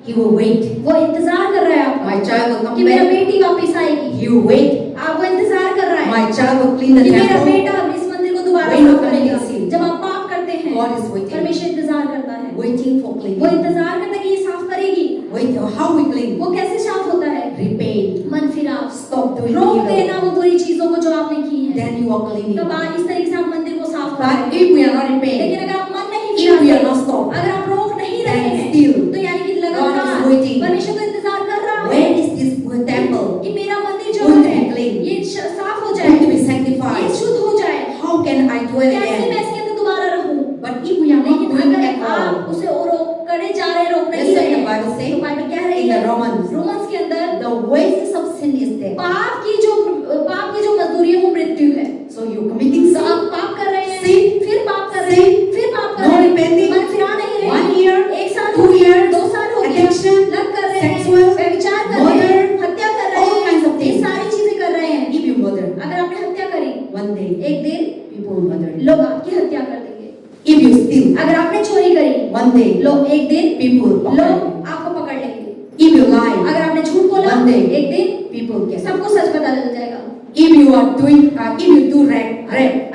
He will wait. वो इंतजार कर रहा है आपका My child will come कि मेरा back. बेटी वापस आएगी, He will wait. आप वो इंतजार कर रहा है My child will clean the कि मेरा temple. बेटा इस मंदिर को दोबारा When you साफ करेगा। commit sin, जब आप पाप करते हैं, God is waiting. परमेश्वर इंतजार करता है, Waiting for वो cleaning. इंतजार करता है कि ये साफ करेगी। Wait, how we clean? वो कैसे साफ होता है? repent, मन फिराव, stop doing रोक evil. देना वो बुरी चीजों को जो आपने की है। Then you are cleaning. तब आप इस तरीके से आप मंदिर को साफ But करें। if we are not repent, लेकिन अगर आप मन नहीं if we are फिराते, not stopped, अगर आप रोक नहीं रहे then हैं, still तो यानी कि God लगातार is waiting. परमेश्वर तो इंतजार कर रहा है when is this temple कि मेरा मंदिर जो going to है be clean? ये साफ हो going to जाए, be ये sanctified? शुद्ध हो जाए, How can I dwell कैसे मैं again? इसके अंदर दोबारा रहूं? But if we are not लेकिन doing अगर at all, आप उसे और रोक करे जा रहे, रोक नहीं that's रहे what the हैं, Bible says तो बाइबल कह रही in है the Romans. रोमन्स के अंदर The wages of sin is death. पाप की जो मजदूरी है वो मृत्यु है। So you're committing तो sin, आप पाप कर रहे हैं, sin, फिर पाप कर रहे हैं, sin, फिर पाप कर no रहे हैं, repenting, मन फिरा नहीं रहे, 1 year, 1 साल 2 years, 2 साल हो गया, addiction, लत कर रहे हैं, sexual, व्यभिचार कर रहे murder, हैं, हत्या कर रहे all हैं, kinds of ये things. सारी चीजें कर रहे हैं। If you murder, अगर आपने हत्या करी, one day एक दिन people will murder you. लोग आपकी हत्या कर देंगे। If you steal, अगर आपने चोरी करी, one day लोग एक दिन people will punish लोग you. आपको पकड़ लेंगे। If you lie, अगर आपने झूठ बोला, one day एक दिन people will get. सबको सच पता लग जाएगा। If you are doing, if you do rape,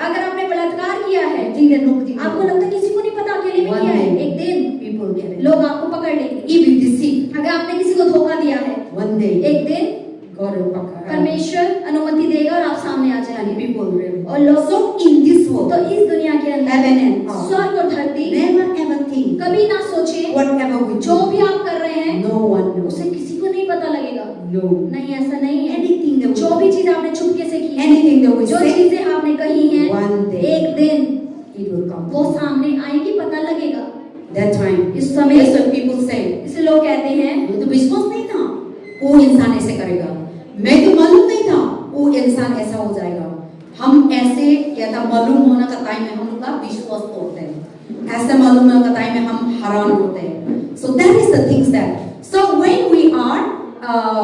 अगर आपने बलात्कार किया है, think that nobody will आपको लगता है किसी को नहीं पता, अकेले में One किया है, day. एक दिन people will get it. लोग आपको पकड़ लेंगे। If you deceive, अगर आपने किसी को धोखा दिया है, one day एक दिन God will punish परमेश्वर अनुमति देगा और आप सामने आ and जाएंगे। people will. और लोग So in this world, तो इस दुनिया के अंदर heaven and earth, स्वर्ग और धरती never ever think कभी ना सोचें whatever we जो do, भी आप कर रहे हैं no one knows. उसे किसी को नहीं पता लगेगा। No. नहीं, ऐसा नहीं है। Anything that जो we भी चीज आपने चुपके से की है, anything that we जो say, चीजें आपने कही हैं, one day एक दिन it will come. वो सामने आएगी, पता लगेगा। That time, इस समय that's what people say. इसे लोग कहते हैं मुझे तो विश्वास नहीं था वो इंसान ऐसे करेगा, मैं तो मालूम नहीं था वो इंसान ऐसा हो जाएगा। हम ऐसे क्या था मालूम होने का टाइम में हम लोग का विश्वास तोड़ते हैं, ऐसे मालूम होने का टाइम में हम हैरान होते हैं। So that is the things that, so when we are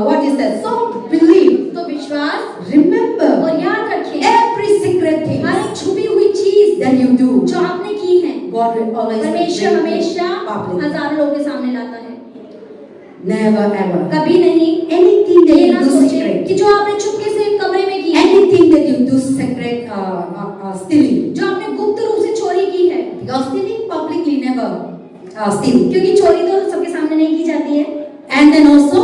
what is that, so believe, तो विश्वास remember और याद रखें every secret thing हर एक छुपी हुई चीज that you do, जो आपने की है, God will always परमेश्वर bring हमेशा it public. हजारों लोगों के सामने लाता है। Never ever. कभी नहीं Anything that ये you ना do सोचे secret, कि जो आपने चुपके से एक कमरे में की है, anything that you do secret, stealing. जो आपने गुप्त रूप से चोरी की है, Because stealing publicly never steal. क्योंकि चोरी तो सबके सामने नहीं की जाती है, And then also,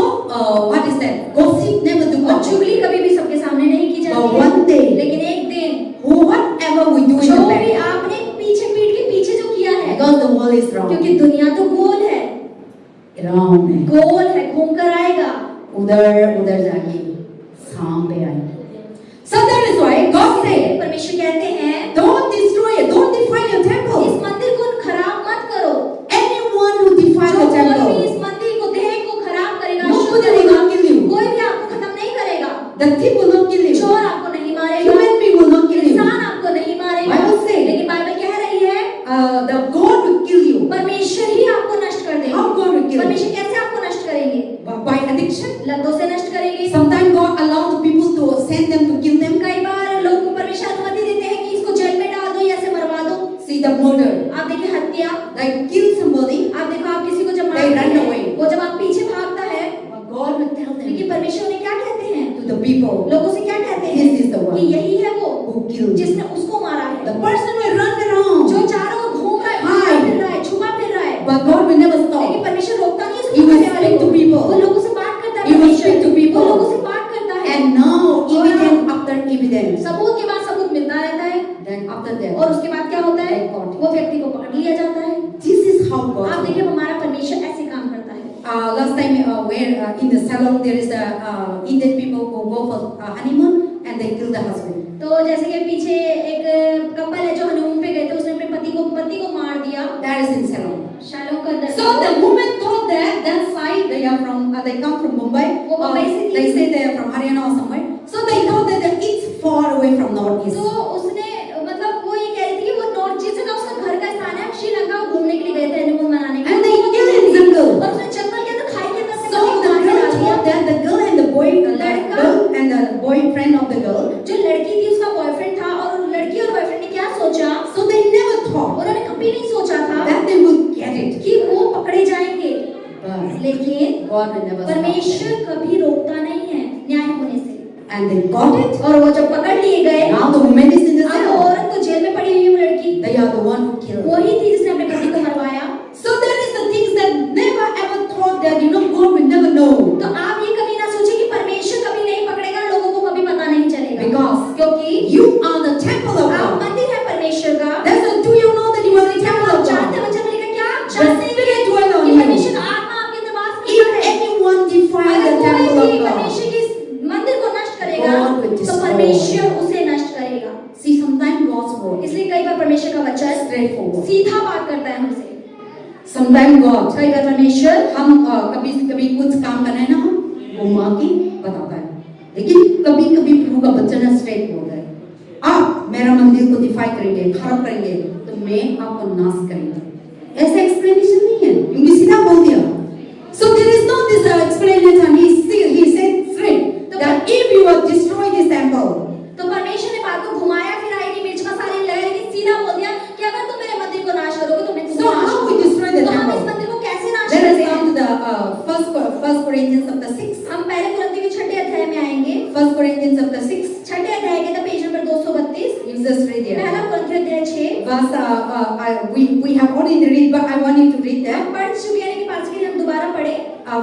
what is that? Gossip never do और public. चुगली कभी भी सबके सामने नहीं की But जाती है। one day, लेकिन एक दिन whatever we do in जो the भी back, आपने पीछे पीठ के पीछे जो किया है, because the world is wrong. क्योंकि दुनिया तो गोल है, Wrong है. गोल है, घूम कर आएगा। उधर जाके सामने आएगा. So that is why God said, परमेश्वर कहते हैं don't destroy it, don't defile your temple. इस मंदिर को खराब मत करो। Anyone who defiles जो the कोई भी temple, इस मंदिर को देह को खराब करेगा, nobody शुद्ध will करेगा, not kill you. कोई भी आपको खत्म नहीं करेगा। The thief will not kill you. चोर आपको नहीं मारेगा, Human being will not kill you. इंसान आपको नहीं मारेगा। Bible says, लेकिन बाइबल कह रही है The God will kill you. परमेश्वर ही आपको नष्ट कर देंगे। How God will kill you? परमेश्वर कैसे आपको नष्ट करेंगे? By addiction. लतों से नष्ट करेंगे। Sometimes God allows the people to send them to kill them. कई बार लोग को परमेश्वर अनुमति देते हैं कि इसको जेल में डाल दो या ऐसे मरवा दो। See the murder. आप देखिए हत्या, Like kill somebody. आप देखो आप किसी को जब They मारते run हैं, away. वो जब आप पीछे भागता है, But God will tell them लेकिन परमेश्वर ने क्या कहते हैं? to the people लोगों से क्या कहते हैं? This is the one. कि यही है वो who killed you. जिसने उसको मारा है। The person will run around. जो चारों ओर घूम रहा है, Hide. भागा फिर रहा है, छुपा फिर रहा है, But God will never stop. लेकिन परमेश्वर रोकता नहीं है He उसको will करने वाले speak को। to people. वो लोगों से बात करता है He will परमेश्वर। speak to people. वो लोगों से बात करता है। And now evidence after evidence. सबूत के बाद सबूत मिलता रहता है, Then after that, और उसके बाद क्या होता है? They caught him. वो व्यक्ति को पकड़ लिया जाता है। this is how God. आप देखिए हमारा परमेश्वर ऐसे काम करता है। Last time, where in the salon there is a Indian people who go for honeymoon and they kill the husband. तो जैसे कि पीछे एक कपल है जो हनीमून पे गए थे, उसने अपने पति को मार दिया। That is in salon. शालों का दर्द। So the woman thought that side they are from they come from Mumbai. वो मुंबई से थी। They say they are from Haryana or somewhere. So they thought that it's far away from northeast. तो उसने मतलब वो ये कह रही थी कि वो नॉर्थ जिस जगह उसका घर का स्थान है, श्रीलंका घूमने के लिए गए थे हनीमून मनाने के लिए। And they kill in jungle. और उसने जंगल के अंदर खाई के अंदर से So पति the को मार girl दिया। thought that the girl and the boy, लड़का- girl and the boyfriend of the girl. जो लड़की थी उसका बॉयफ्रेंड था, और लड़की और बॉयफ्रेंड ने क्या सोचा? So they never thought उन्होंने कभी नहीं सोचा था that they would get it. कि वो पकड़े जाएंगे। But लेकिन God will never stop. परमेश्वर कभी रोकता नहीं है न्याय होने से। And they got it. और वो जब पकड़ लिए गए, Now the woman is in the अब वो cell. औरत तो जेल में पड़ी हुई है, वो लड़की They are the one who killed. वही थी जिसने अपने पति को मरवाया। So that is the things that never ever thought that God will never know. तो आप ये कभी ना सोचे कि करेगा God will तो destroy. परमेश्वर उसे नष्ट करेगा। See, sometimes God's word इसलिए कई बार परमेश्वर का is वचन straightforward. सीधा बात करता है हमसे। Sometimes God, कई बार परमेश्वर हम कभी कभी कुछ काम करना है ना, वो माँ की बताता है, लेकिन कभी कभी प्रभु का वचन है स्ट्रेट बोलता है, आप मेरा मंदिर को डिफाई करेंगे, खराब करेंगे, तो मैं आपको नाश करेंगे। ऐसा एक्सप्लेनेशन नहीं है, क्योंकि सीधा बोल दिया। So there is no this explanation. He said straight that if you will destroy this temple, तो परमेश्वर ने बात को घुमाया फिराया नहीं, मिर्च मसाले लगाए, लेकिन सीधा बोल दिया कि अगर तुम मेरे मंदिर को नाश करोगे तो मैं So तुम्हें नाश how we करूंगा। destroy the तो हम इस temple? मंदिर को कैसे नाश Let us करते come हैं? to the first Corinthians chapter 6. हम पहले कुरिन्थियों के 6 अध्याय में आएंगे। 1 Corinthians chapter 6. 6 अध्याय के तो page number 232। Use the read there. पहला कुरिन्थियों अध्याय 6। Verse we have already read, but I want you to read that. हम पढ़ चुके हैं, लेकिन पास के लिए हम दोबारा पढ़े।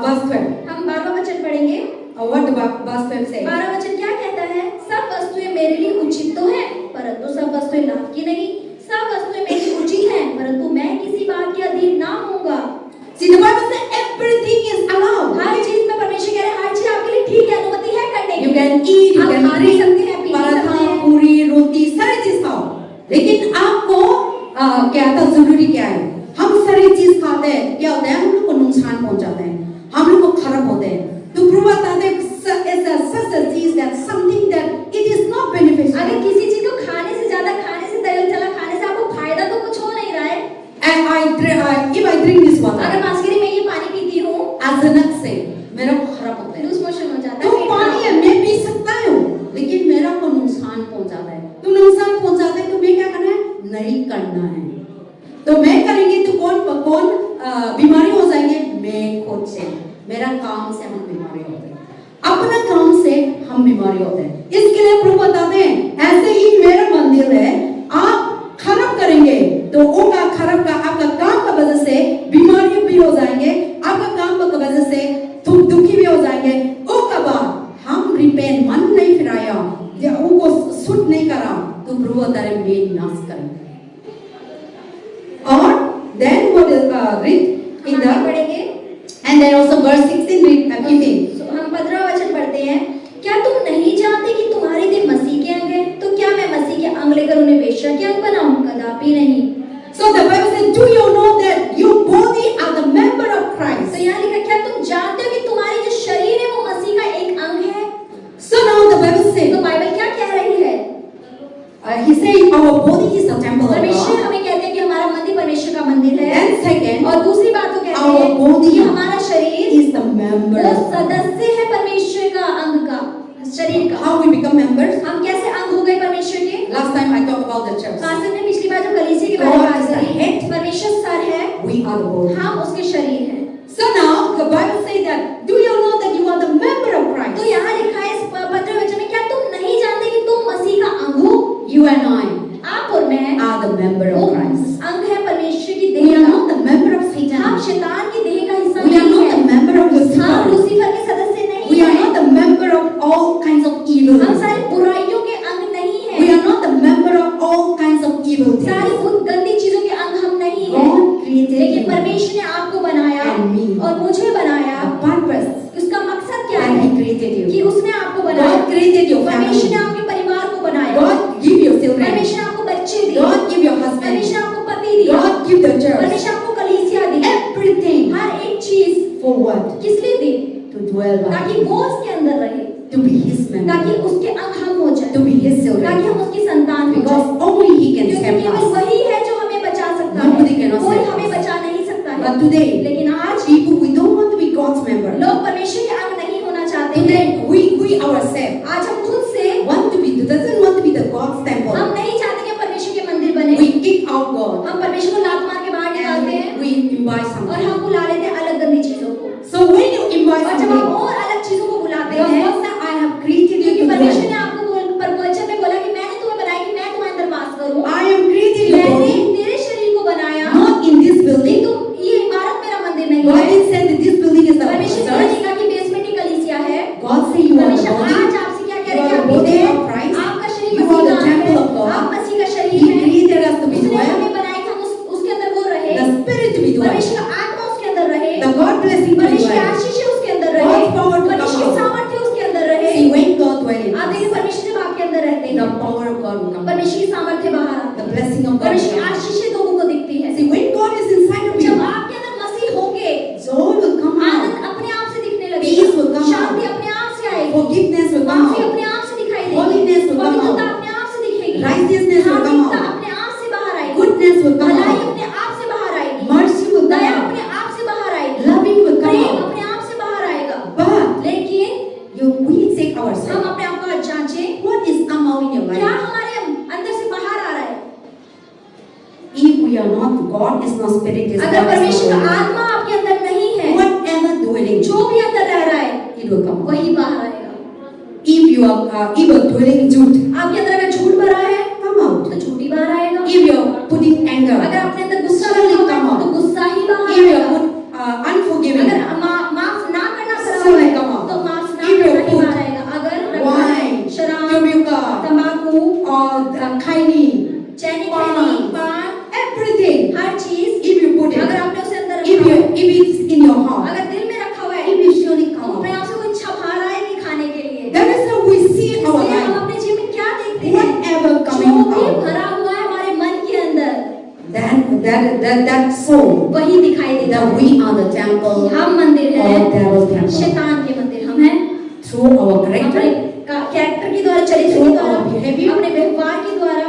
Verse 12. हम 12वां वचन पढ़ेंगे। What the verse 12 say? 12वां वचन क्या कहता है? सब वस्तुएं मेरे लिए उचित तो हैं, परंतु सब वस्तुएं लाभ की नहीं। सब वस्तुएं मेरे लिए उचित हैं, परंतु मैं किसी बात के अधीन ना होऊंगा। See, the Bible says everything is allowed. हर चीज में परमेश्वर कह रहे हैं, हर चीज आपके लिए ठीक है, अनुमति है करने की। You can eat, you आप can खा भी drink, सकते हैं, पी भी सकते पराठा, हैं। पूरी, रोटी, सारी चीज खाओ। लेकिन आपको क्या था, जरूरी क्या है? हम सारी चीज खाते हैं, क्या होता है? हम लोग को नुकसान पहुंचाते हैं, हम लोग को खराब होते हैं। तो प्रभु बताते हैं such a चीज that something that it is not beneficial. अगर किसी चीज को खाने से ज्यादा खाने से तेल चला खाने से आपको फायदा तो कुछ हो नहीं रहा है। And if I drink this water, अगर मास्करी में ये पानी पीती हूँ, अचानक से मेरा को खराब होता है। लूज मोशन हो जाता तो है। पानी है, मैं पी सकता हूँ, लेकिन मेरा को नुकसान पहुंचाता है। तो नुकसान पहुंचाता है तो मैं क्या करना है? नहीं करना है। तो मैं करेंगे तो कौन बीमारी हो जाएंगे? मैं खुद से, मेरा काम से हम बीमारी होते हैं, अपना काम से हम बीमारी होते हैं। इसके लिए प्रभु बताते हैं, ऐसे ही मेरा मंदिर है, आप खराब करेंगे तो होगा खराब का, आपका काम का वजह से बीमारी भी हो जाएंगे, आपका काम का वजह से तुम दुखी भी हो जाएंगे। उसके बाद हम रिपेंट मन नहीं फिराया या उनको सुट नहीं करा तो प्रभु बता रहे मैं नाश करेंगे। और then what is read in the पढ़ेंगे। and then also verse 16 read again. हम 15वां वचन पढ़ते हैं। क्या तुम नहीं जानते कि तुम्हारे देह मसीह के अंग हैं? तो क्या मैं मसीह के अंग लेकर उन्हें वेश्या के अंग बनाऊं? कदापि नहीं। So the Bible says, do you know that your body are the member of Christ? तो यहाँ लिखा, क्या तुम जानते हो कि तुम्हारी जो शरीर है वो मसीह का एक अंग है? So now the Bible says, तो बाइबल क्या कह रही है? he says our body is the temple of परमेश्वर God. हमें कहते हैं कि हमारा मंदिर परमेश्वर का मंदिर है। And second, और दूसरी बात तो कहते our हैं body कि हमारा शरीर is the member वो of God. सदस्य है परमेश्वर का अंग का, शरीर का। How we become members? हम कैसे अंग हो गए परमेश्वर के? Last time I talked about the church. Pastor ने पिछली बार जो कलीसिया के बारे में God बात is the करी, head. परमेश्वर सर है, We are the body. हम उसके शरीर हैं। So now the Bible says that, do you know that you are the member of तो Christ? यहाँ लिखा है इस 15वें वचन में, क्या तुम नहीं जानते कि तुम मसीह का अंग हो? You and I आप और मैं are the member वो of Christ. अंग है परमेश्वर की We देह are का। not the member of हम Satan. शैतान की देह का हिस्सा We are नहीं not the है। member of हम Lucifer. लूसीफर के सदस्य नहीं We are हैं। not the member of all kinds of evil. हम सारी बुराइयों के अंग नहीं हैं। We are not the member of all kinds of evil सारी things. बुरी गंदी चीजों के अंग हम नहीं हैं। God created लेकिन you. परमेश्वर ने आपको बनाया And me. और मुझे बनाया। The purpose उसका मकसद क्या that है? He created कि you. उसने आपको बनाया। God created your परमेश्वर ने family. आपके परिवार को बनाया। God give you children. परमेश्वर ने आपको बच्चे दिए। God give your husband. परमेश्वर ने आपको पति दिया। God give the church. परमेश्वर आपको कलीसिया दी। Everything. हर एक चीज For what? किस लिए दी? To dwell by ताकि Him. वो उसके अंदर रहे, To be His member. ताकि उसके अंग हम हो जाए, To be His ताकि children. हम उसकी संतान हो Because जाए। only He can क्योंकि save केवल us. वही है जो हमें बचा सकता Nobody है, cannot कोई save हमें us. बचा नहीं सकता है। But today, लेकिन आज people, we don't want to be God's member. लोग परमेश्वर के अंग नहीं होना चाहते हैं। Today, we ourselves आज हम खुद से doesn't want to be the God's temple. हम नहीं चाहते कि परमेश्वर के मंदिर बने। We kick out God हम परमेश्वर को लात मार के बाहर निकालते हैं and we invite और something. हम बुला लेते हैं अलग गंदी चीजों को। So when you invite और जब हम something, और अलग चीजों को बुलाते because हैं, God said, I have created you क्योंकि to परमेश्वर ने dwell. आपको वचन में बोला कि मैंने तुम्हें बनाया कि मैं तुम्हारे अंदर वास करूं। I am created your मैंने body, तेरे शरीर को बनाया। not in this building. तुम ये इमारत मेरा मंदिर नहीं God है। didn't say that this building is the परमेश्वर ने church. नहीं कहा कि बेसमेंट ही कलीसिया है। God said you are the परमेश्वर body. आज आपसे क्या कह रहे हैं कि God is not spirit, is अगर God is परमेश्वर का not आत्मा आपके अंदर नहीं है, whatever dwelling, जो भी अंदर रह रहा है it will come. वही बाहर आएगा। If you are evil dwelling truth, आपके अंदर अगर झूठ भरा है come out. तो झूठ ही बाहर आएगा। If you are putting anger, अगर अपने अंदर गुस्सा surely रखा come है out. तो गुस्सा ही बाहर If you आएगा। are put unforgiving, अगर माफ ना करना भरा surely है come out. तो माफ ना If you करना ही put बाहर आएगा। अगर wine, शराब, tobacco, तंबाकू, or खैनी, चैनी पान, खैनी, पान, everything, हर चीज if you put it, अगर आपने उसे अंदर if रखा है, it's in your heart, अगर दिल में रखा हुआ है, it will surely तो come अपने out. आप से कोई इच्छा बाहर आएगी खाने के लिए। That is how we see our इसलिए हम life. अपने जीवन में क्या देखते हैं, Whatever जो coming भी out, भरा हुआ है हमारे मन के अंदर that soul, वही दिखाई देता that है। we are the temple हम मंदिर of हैं, devil temple. शैतान के मंदिर हम हैं। Through our अपने character, कैरेक्टर के द्वारा, चरित्र के Through द्वारा, our behavior, अपने व्यवहार के द्वारा।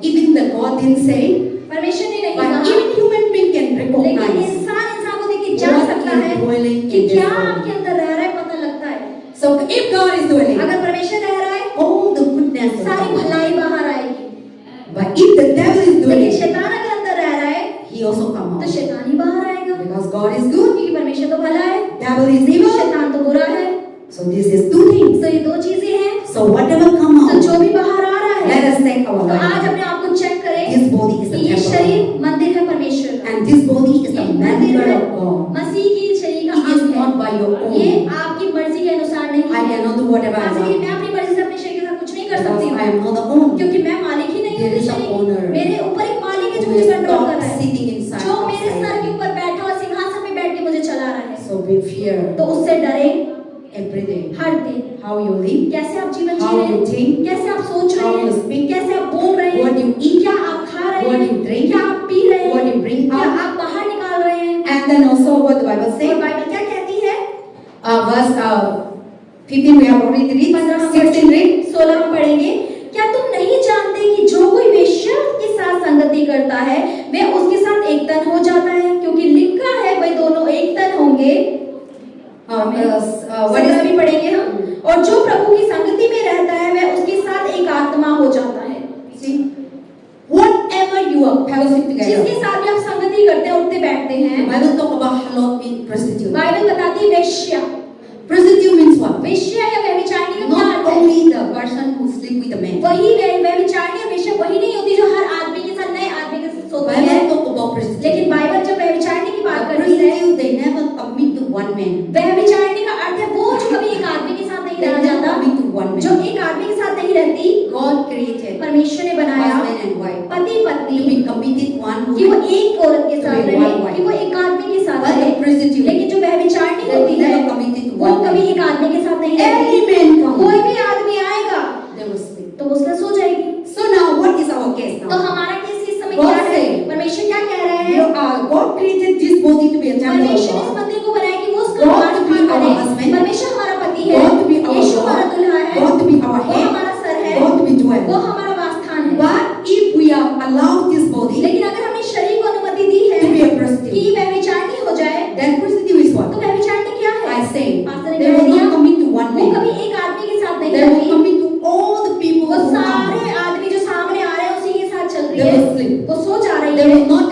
even the God didn't say, परमेश्वर ने नहीं but कहा, even human being can लेकिन recognize इंसान को देख के जान what सकता is है dwelling कि in क्या this आपके body. अंदर रह रहा है, पता लगता है। So if God is dwelling, अगर परमेश्वर रह रहा है, all the goodness will सारी come. भलाई बाहर आएगी। But if the devil is लेकिन dwelling, शैतान अगर अंदर रह रहा है he also come तो out. शैतान ही बाहर आएगा, Because God is good, क्योंकि परमेश्वर तो भला है, devil is evil. शैतान तो बुरा है। So this is two things. तो ये दो चीजें हैं। So whatever come तो out, जो भी बाहर आ रहा है, let us take our तो आज life. अपने आप को चेक करें This body is कि the ये temple of शरीर God. मंदिर है परमेश्वर का। And this body is ये the मंदिर member है of God. मसीह की शरीर का It is अंग not है। by your ये own. आपकी मर्जी के अनुसार नहीं I है। cannot do whatever I आज भी मैं want. अपनी मर्जी से अपने शरीर के साथ कुछ नहीं कर सकती Because I हूँ, am not the owner. क्योंकि मैं मालिक ही नहीं हूँ। There is अपने an शरीर owner. मेरे ऊपर एक मालिक है जो Who मुझे is कंट्रोल कर God रहा है, sitting inside जो मेरे outside. सर के ऊपर बैठा हुआ सिंहासन में बैठ के मुझे चला रहा है। So be fear तो उससे डरे every day. हर दिन। How you live, कैसे आप जीवन how जी रहे you हैं, think, कैसे आप सोच रहे how you हैं, speak, कैसे आप बोल रहे हैं, what you eat, क्या आप खा रहे what हैं, you drink, क्या आप पी रहे what हैं, you bring क्या out. आप बाहर निकाल रहे हैं। And then also what the Bible और says. बाइबल क्या कहती है? Verse 15 we have already read. 16 read. 16 हम पढ़ेंगे। क्या तुम नहीं जानते कि जो कोई वेश्या के साथ संगति करता है वह उसके साथ एक तन हो जाता है, क्योंकि लिखा है वे दोनों एक तन होंगे। What is भी पढ़ेंगे हम। और जो प्रभु की संगति में रहता है वह उसके साथ एक आत्मा हो जाता है। See, whatever you are fellowship together. जिसके साथ भी आप संगति करते हैं, उठते बैठते The हैं, Bible talk about harlot mean prostitute. Bible बताती है वेश्या। Prostitute means what? वेश्या या व्यभिचारिणी का क्या Not अर्थ है? only the person who sleep with a man. वही व्यभिचारिणी या वेश्या वही नहीं होती जो हर आदमी के साथ नए आदमी के साथ सोती है। Bible talk about prostitute. लेकिन बाइबल जब व्यभिचारिणी की बात The करती है, prostitute they never commit to one man. व्यभिचारिणी का अर्थ है वो जो कभी एक आदमी के साथ नहीं They रह never जाता, commit to one जो man. एक आदमी के साथ नहीं रहती। God created परमेश्वर ने बनाया husband and wife पति to पत्नी be committed one कि वो woman. एक औरत के साथ To be रहे, one wife. कि वो एक आदमी के साथ But रहे। the prostitute लेकिन जो व्यभिचारिणी they होती है never committed to वो one कभी man. एक आदमी के साथ नहीं Every रहती। man come, कोई भी आदमी आएगा they will sleep. तो उसका सो जाएगी। So now what is our case तो now? हमारा केस इस समय God क्या है? say, परमेश्वर क्या कह रहे You हैं? are God created this body to be a temple of परमेश्वर ने इस God. मंदिर को बनाया कि वो उसका God निवास to be स्थान our बने। husband. परमेश्वर हमारा पति है, God to be our यीशु हमारा God. दुल्हा है, God to be our वो head. हमारा सर है, God to be वो dwell. हमारा वासस्थान है। But if we are allowed this body लेकिन अगर हमने शरीर को अनुमति दी है to be a कि prostitute, व्यभिचारिणी हो जाए, then prostitute is तो what? व्यभिचारिणी क्या है? I say, पास्टर ने they कह will दिया, not commit to one वो man. कभी एक आदमी के साथ नहीं They will रहती। commit to all the people वो who come. सारे आदमी जो सामने आ रहे हैं उसी के साथ चल रही They है, will sleep. वो सो जा रही They है। will not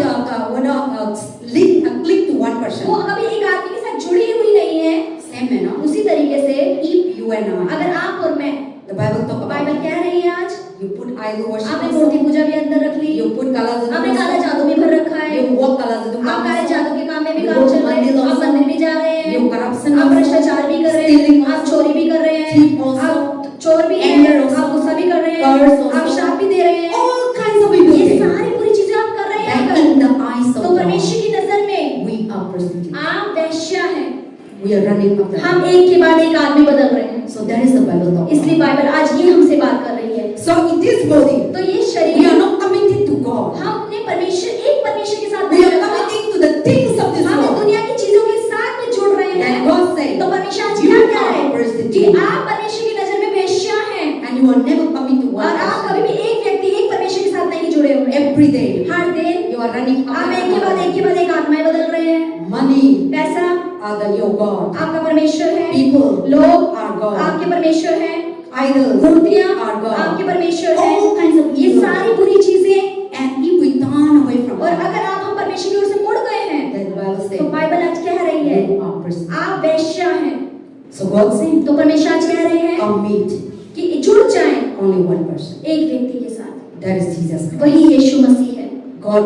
click to one वो person. कभी एक आदमी के साथ जुड़ी हुई नहीं है। Same man, no? उसी तरीके से If you and I, अगर आप और मैं, the Bible talk about Bible कह रही है आज, you put idol worship, आपने मूर्ति पूजा भी अंदर रख ली, you put colors in आपने काला जादू भी भर रखा है, you walk colors in आप काले जादू के काम में भी You काम go चल to रहे हैं, मंदिर आप also. मंदिर भी जा रहे हैं, you corruption, आप भ्रष्टाचार भी कर रहे हैं, stealing आप चोरी भी कर रहे हैं, thief also, आप चोर भी anger हैं, also, आप गुस्सा भी कर रहे curse हैं, also. आप श्राप भी दे रहे हैं, all kinds of evil ये things. सारी बुरी चीजें आप कर रहे हैं। And अगर in the eyes of तो परमेश्वर God, की नजर में we are prostitutes. आप वैश्या हैं। We are running after हम them. एक के बाद एक आदमी बदल रहे हैं। So that is the Bible talk. इसलिए बाइबल आज ये हमसे बात कर रही है। So in this body, तो ये we शरीर are not committed to God. हम अपने परमेश्वर के साथ We नहीं are रहता। committing to the things of this हम इस world. दुनिया की चीजों के साथ में जुड़ रहे हैं। And God said, तो परमेश्वर आज you क्या कह are रहे हैं prostitute. कि आप परमेश्वर की नजर में वेश्या हैं And you will never commit to one और आप person. कभी भी एक व्यक्ति एक परमेश्वर के साथ नहीं जुड़े हुए हैं। Every day, हर दिन you are running आप एक after के बाद एक आत्माएं बदल रहे हैं। money पैसा are your God. आपका परमेश्वर है, People लोग are God. आपके परमेश्वर हैं, Idols मूर्तियां are God. आपके परमेश्वर हैं। All kinds of ये evil. सारी बुरी चीजें, And if we turn away from और God, अगर आप परमेश्वर की ओर से मुड़ गए हैं, then the Bible तो says, बाइबल आज कह रही है you are prostitute. आप वेश्या हैं। So God said, तो परमेश्वर आज कह रहे हैं come meet कि जुड़ जाएं only one person. एक व्यक्ति के साथ, That is Jesus Christ. वही यीशु मसीह है। God